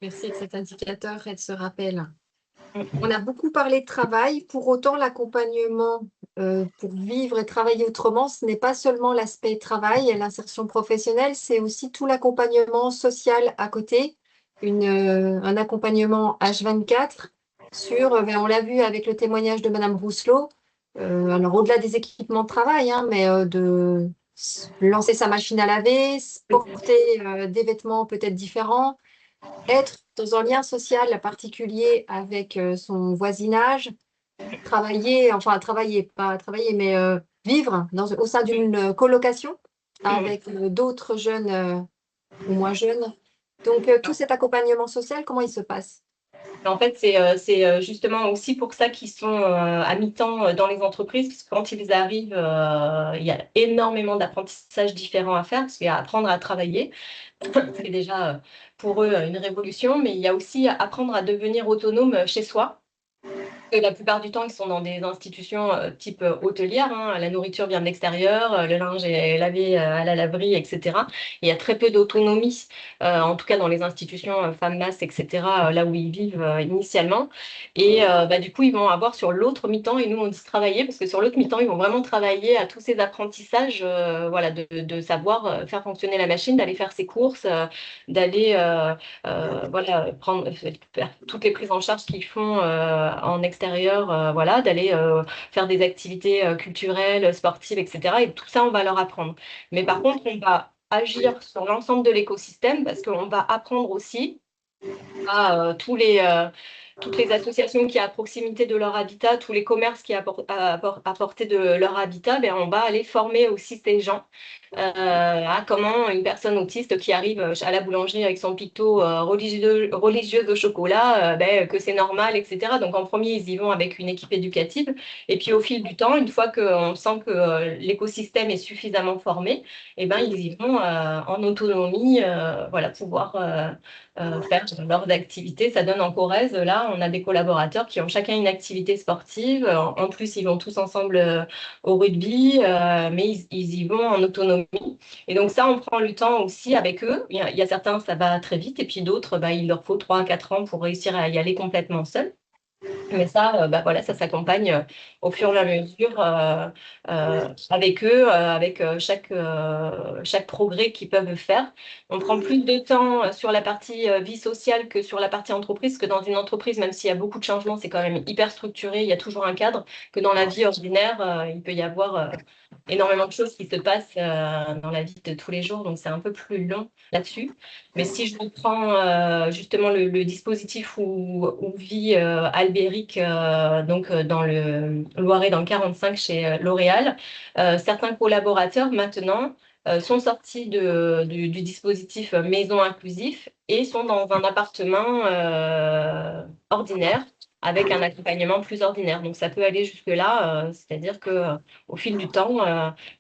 Merci de cet indicateur et de ce rappel. On a beaucoup parlé de travail. Pour autant, l'accompagnement pour vivre et travailler autrement, ce n'est pas seulement l'aspect travail et l'insertion professionnelle, c'est aussi tout l'accompagnement social à côté, un accompagnement H24 sur, on l'a vu avec le témoignage de Madame Rousselot, alors au-delà des équipements de travail, mais de lancer sa machine à laver, porter des vêtements peut-être différents, être dans un lien social particulier avec son voisinage, vivre au sein d'une colocation avec d'autres jeunes ou moins jeunes. Donc, tout cet accompagnement social, comment il se passe? En fait, c'est justement aussi pour ça qu'ils sont à mi-temps dans les entreprises, parce que quand ils arrivent, il y a énormément d'apprentissages différents à faire, parce qu'il y a apprendre à travailler. C'est déjà pour eux une révolution, mais il y a aussi apprendre à devenir autonome chez soi. Et la plupart du temps, ils sont dans des institutions type hôtelière. Hein. La nourriture vient de l'extérieur, le linge est lavé à la laverie, etc. Il y a très peu d'autonomie, en tout cas dans les institutions femmes masses, etc., là où ils vivent initialement. Et du coup, ils vont avoir sur l'autre mi-temps, et nous on dit travailler, parce que sur l'autre mi-temps, ils vont vraiment travailler à tous ces apprentissages, de savoir faire fonctionner la machine, d'aller faire ses courses, d'aller faire toutes les prises en charge qu'ils font en extérieur, d'aller faire des activités culturelles, sportives, etc. Et tout ça, on va leur apprendre. Mais par contre, on va agir sur l'ensemble de l'écosystème, parce qu'on va apprendre aussi à toutes les associations qui sont à proximité de leur habitat, tous les commerces qui sont à portée de leur habitat, on va aller former aussi ces gens à comment une personne autiste qui arrive à la boulangerie avec son picto religieuse au chocolat, que c'est normal, etc. Donc en premier, ils y vont avec une équipe éducative. Et puis au fil du temps, une fois qu'on sent que l'écosystème est suffisamment formé, ils y vont en autonomie, pouvoir faire leurs activités. Ça donne en Corrèze, là, là, on a des collaborateurs qui ont chacun une activité sportive. En plus, ils vont tous ensemble au rugby, mais ils y vont en autonomie. Et donc ça, on prend le temps aussi avec eux. Il y a certains, ça va très vite, et puis d'autres, il leur faut 3 à 4 ans pour réussir à y aller complètement seuls. Mais ça, voilà, ça s'accompagne au fur et à mesure avec eux, avec chaque progrès qu'ils peuvent faire. On prend plus de temps sur la partie vie sociale que sur la partie entreprise, que dans une entreprise, même s'il y a beaucoup de changements, c'est quand même hyper structuré, il y a toujours un cadre, que dans la vie ordinaire, il peut y avoir énormément de choses qui se passent dans la vie de tous les jours, donc c'est un peu plus long là-dessus. Mais si je reprends justement le dispositif où vit Albéric, donc dans le Loiret, dans le 45 chez L'Oréal, certains collaborateurs maintenant sont sortis du dispositif maison inclusif et sont dans un appartement ordinaire avec un accompagnement plus ordinaire. Donc ça peut aller jusque-là, c'est-à-dire qu'au fil du temps,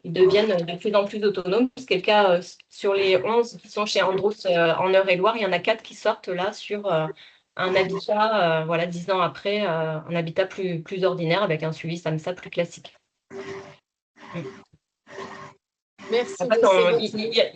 ils deviennent de plus en plus autonomes. C'est le cas sur les 11 qui sont chez Andros en Eure-et-Loire, il y en a 4 qui sortent là sur un habitat, voilà, 10 ans après, un habitat plus ordinaire avec un suivi SAMSA plus classique. Merci. En fait,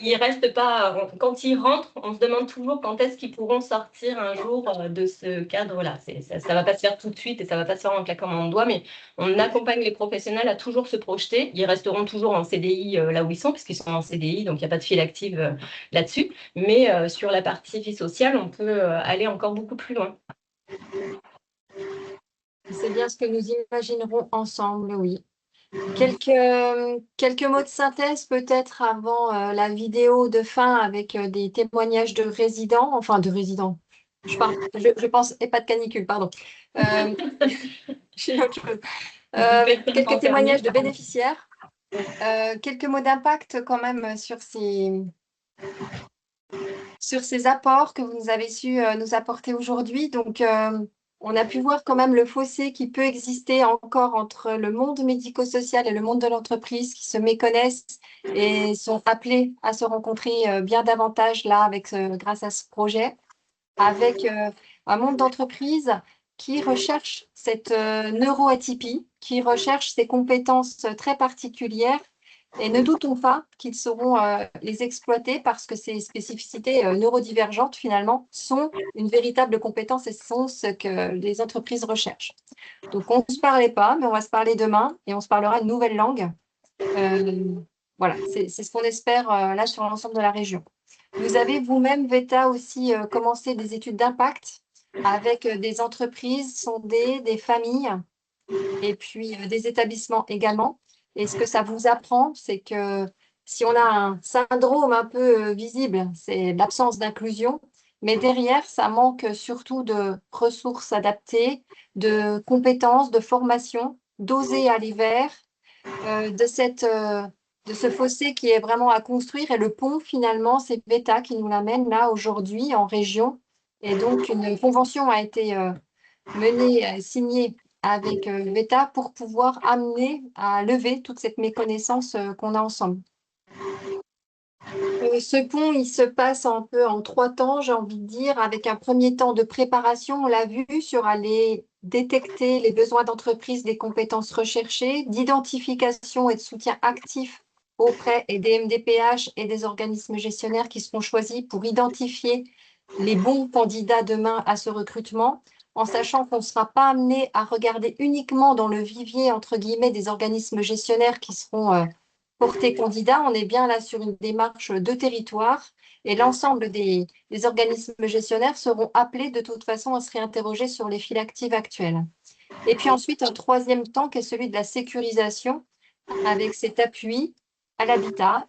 ils restent pas. Quand ils rentrent, on se demande toujours quand est-ce qu'ils pourront sortir un jour de ce cadre-là. Ça va pas se faire tout de suite et ça va pas se faire en claquant de doigts, mais on accompagne les professionnels à toujours se projeter. Ils resteront toujours en CDI là où ils sont, puisqu'ils sont en CDI, donc il n'y a pas de fil active là-dessus. Mais sur la partie vie sociale, on peut aller encore beaucoup plus loin. C'est bien ce que nous imaginerons ensemble, oui. Quelques mots de synthèse peut-être avant la vidéo de fin avec des témoignages de résidents, enfin de résidents. Je pense EHPAD canicule, pardon. J'ai autre chose. Quelques témoignages de bénéficiaires. Quelques mots d'impact quand même sur ces apports que vous nous avez su nous apporter aujourd'hui. Donc, on a pu voir quand même le fossé qui peut exister encore entre le monde médico-social et le monde de l'entreprise qui se méconnaissent et sont appelés à se rencontrer bien davantage là grâce à ce projet, avec un monde d'entreprise qui recherche cette neuroatypie, qui recherche ces compétences très particulières. Et ne doutons pas qu'ils sauront les exploiter parce que ces spécificités neurodivergentes, finalement, sont une véritable compétence et sont ce que les entreprises recherchent. Donc, on ne se parlait pas, mais on va se parler demain et on se parlera une nouvelle langue. Voilà, c'est ce qu'on espère là sur l'ensemble de la région. Vous avez vous-même, VETA, aussi commencé des études d'impact avec des entreprises sondées, des familles et puis des établissements également. Et ce que ça vous apprend, c'est que si on a un syndrome un peu visible, c'est l'absence d'inclusion, mais derrière, ça manque surtout de ressources adaptées, de compétences, de formation, d'oser aller vers, de ce fossé qui est vraiment à construire. Et le pont, finalement, c'est VETA qui nous l'amène là aujourd'hui en région. Et donc, une convention a été menée, signée avec VETA pour pouvoir amener à lever toute cette méconnaissance qu'on a ensemble. Ce pont, il se passe un peu en 3 temps, j'ai envie de dire, avec un premier temps de préparation, on l'a vu, sur aller détecter les besoins d'entreprise, des compétences recherchées, d'identification et de soutien actif auprès des MDPH et des organismes gestionnaires qui seront choisis pour identifier les bons candidats demain à ce recrutement, en sachant qu'on ne sera pas amené à regarder uniquement dans le vivier, entre guillemets, des organismes gestionnaires qui seront portés candidats. On est bien là sur une démarche de territoire et l'ensemble des organismes gestionnaires seront appelés de toute façon à se réinterroger sur les files actives actuelles. Et puis ensuite, un troisième temps qui est celui de la sécurisation avec cet appui à l'habitat,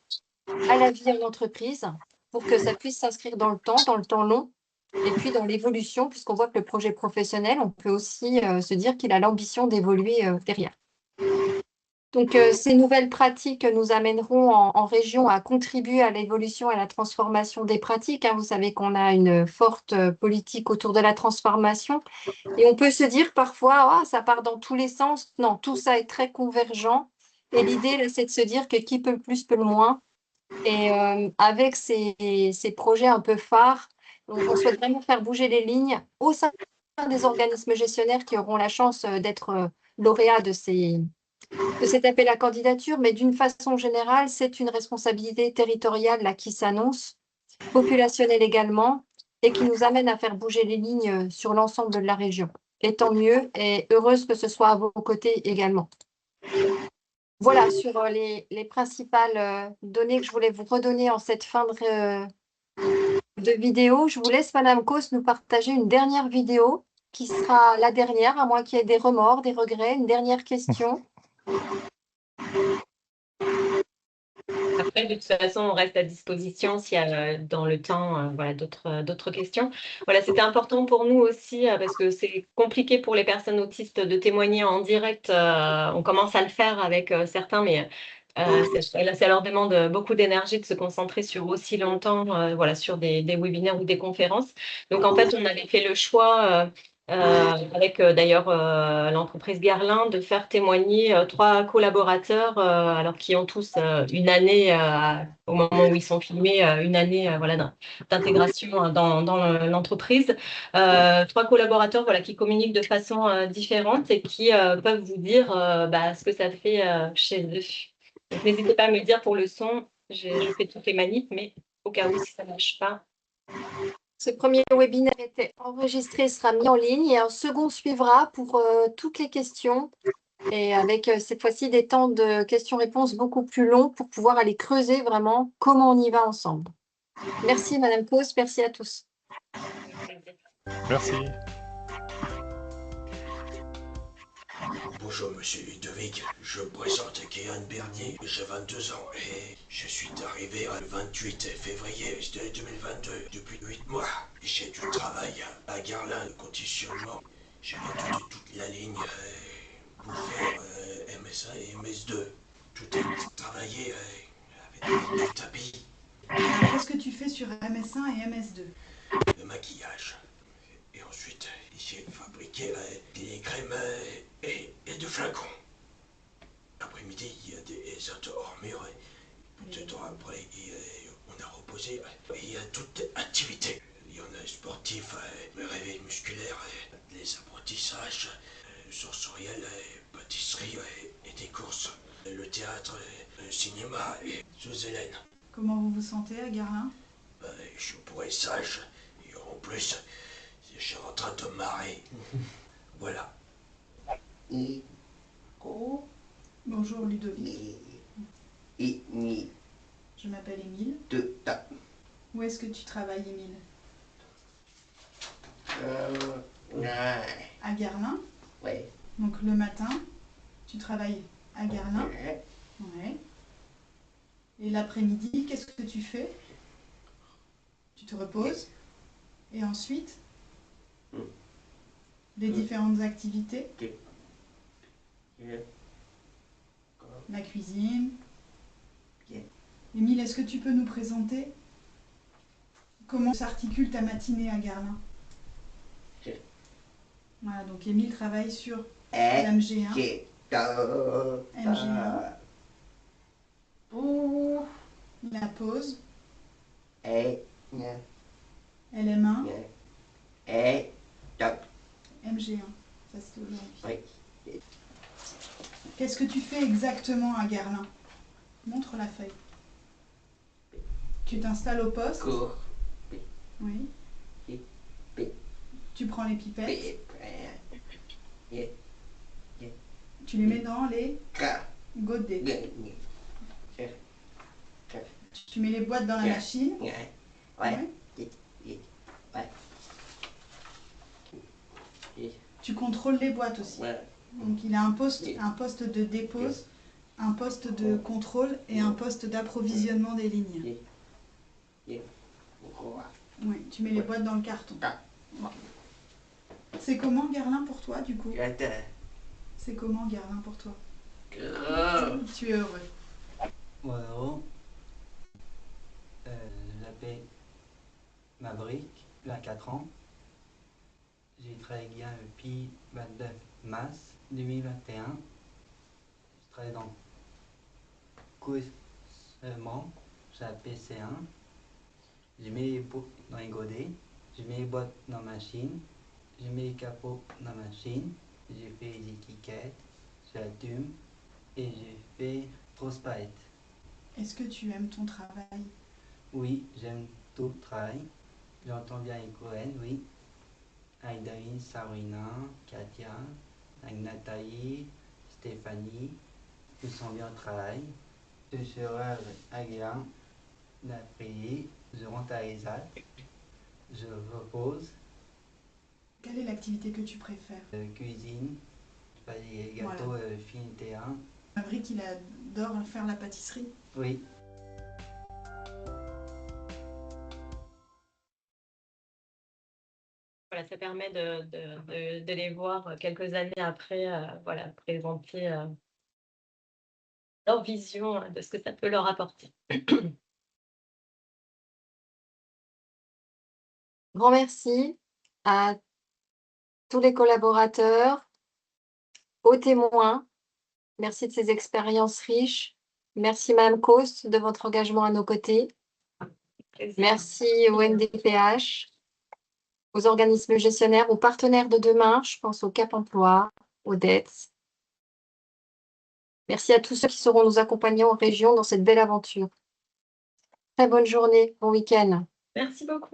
à la vie en entreprise, pour que ça puisse s'inscrire dans le temps long, et puis dans l'évolution, puisqu'on voit que le projet professionnel, on peut aussi se dire qu'il a l'ambition d'évoluer derrière. Donc, ces nouvelles pratiques nous amèneront en région à contribuer à l'évolution et à la transformation des pratiques. Vous savez qu'on a une forte politique autour de la transformation et on peut se dire parfois, ça part dans tous les sens. Non, tout ça est très convergent et l'idée, là, c'est de se dire que qui peut le plus peut le moins. Et avec ces projets un peu phares, on souhaite vraiment faire bouger les lignes au sein des organismes gestionnaires qui auront la chance d'être lauréats de cet appel à candidature, mais d'une façon générale, c'est une responsabilité territoriale là, qui s'annonce, populationnelle également, et qui nous amène à faire bouger les lignes sur l'ensemble de la région. Et tant mieux, et heureuse que ce soit à vos côtés également. Voilà, sur les principales données que je voulais vous redonner en cette fin de vidéo. Je vous laisse, Madame Cos, nous partager une dernière vidéo qui sera la dernière, à moins qu'il y ait des remords, des regrets, une dernière question. Après, de toute façon, on reste à disposition s'il y a dans le temps voilà, d'autres questions. Voilà, c'était important pour nous aussi parce que c'est compliqué pour les personnes autistes de témoigner en direct. On commence à le faire avec certains, mais ça leur demande beaucoup d'énergie de se concentrer sur aussi longtemps, voilà, sur des webinaires ou des conférences. Donc, en fait, on avait fait le choix avec d'ailleurs l'entreprise Garlin, de faire témoigner 3 collaborateurs, alors qui ont tous une année, au moment où ils sont filmés, une année voilà, d'intégration dans l'entreprise. 3 collaborateurs voilà, qui communiquent de façon différente et qui peuvent vous dire ce que ça fait chez eux. Donc, n'hésitez pas à me dire pour le son, je fais toutes les manips, mais au cas où si ça ne marche pas. Ce premier webinaire était enregistré, sera mis en ligne et un second suivra pour toutes les questions et avec cette fois-ci des temps de questions-réponses beaucoup plus longs pour pouvoir aller creuser vraiment comment on y va ensemble. Merci Madame Cos, merci à tous. Merci. Bonjour Monsieur Ludovic, je me présente Kéan Bernier, j'ai 22 ans et je suis arrivé le 28 février 2022. Depuis 8 mois, j'ai du travail à Garlin, le conditionnement. J'ai nettoyé toute la ligne pour faire MSA et MS2. Tout est travaillé avec du tapis. Qu'est-ce que tu fais sur MS1 et MS2? Le maquillage. Et ensuite, j'ai fabriqué des crèmes et des flacons. L'après-midi, il y a des auto-armures. Peut-être après, on a reposé. Et il y a toute activité. Il y en a sportif, le réveil musculaire, les apprentissages, sensoriels, pâtisserie et des courses. Le théâtre, le cinéma et sous Hélène. Comment vous vous sentez à Garlin? Je suis pour sage. Et en plus, je suis en train de marrer. Voilà. Bonjour Ludovic. Je m'appelle Émile. Où est-ce que tu travailles, Émile? À Garlin? Ouais. Donc le matin, tu travailles à Garlin? Ouais. Et l'après-midi, qu'est-ce que tu fais? Tu te reposes? Et ensuite, les différentes activités? La cuisine? Émile, est-ce que tu peux nous présenter comment s'articule ta matinée à Garlin? Voilà, donc Émile travaille sur l'MG1. MG1. La pause. LM1. MG1. Ça c'est aujourd'hui. Qu'est-ce que tu fais exactement à Garlin? Montre la feuille. Tu t'installes au poste. Oui. Tu prends les pipettes. Tu les mets dans les godets. Tu mets les boîtes dans la machine. Ouais. Tu contrôles les boîtes aussi. Donc il a un poste de dépose, un poste de contrôle et un poste d'approvisionnement des lignes. Oui, tu mets les boîtes dans le carton. C'est comment Garlin pour toi du coup? C'est comment Garlin pour toi? Tu es heureux. Bonjour. Je m'appelle Maverick, j'ai 4 ans. J'ai travaillé depuis 29 mars 2021. Je travaille dans le coursement, c'est la PC1. Je mets les boîtes dans les godets, je mets les boîtes dans la machine, Je mets le capot dans la machine, je fais les étiquettes, j'allume et je fais Frostbite. Est-ce que tu aimes ton travail? Oui, j'aime tout le travail. J'entends bien avec Cohen, oui. Avec David, Sabrina, Katia, avec Nathalie, Stéphanie. Je sens bien le travail. Je suis agréable d'après, je rentre à l'ESAT, je repose. Quelle est l'activité que tu préfères? Cuisine, je fais des gâteaux Voilà. fin de terrain. Maverick, il adore faire la pâtisserie. Oui. Voilà, ça permet de les voir quelques années après, voilà, présenter leur vision de ce que ça peut leur apporter. Grand merci à tous les collaborateurs, aux témoins. Merci de ces expériences riches. Merci Madame Coste de votre engagement à nos côtés. Merci au NDPH, aux organismes gestionnaires, aux partenaires de demain, je pense au Cap Emploi, au DETS. Merci à tous ceux qui sauront nous accompagner en région dans cette belle aventure. Très bonne journée, bon week-end. Merci beaucoup.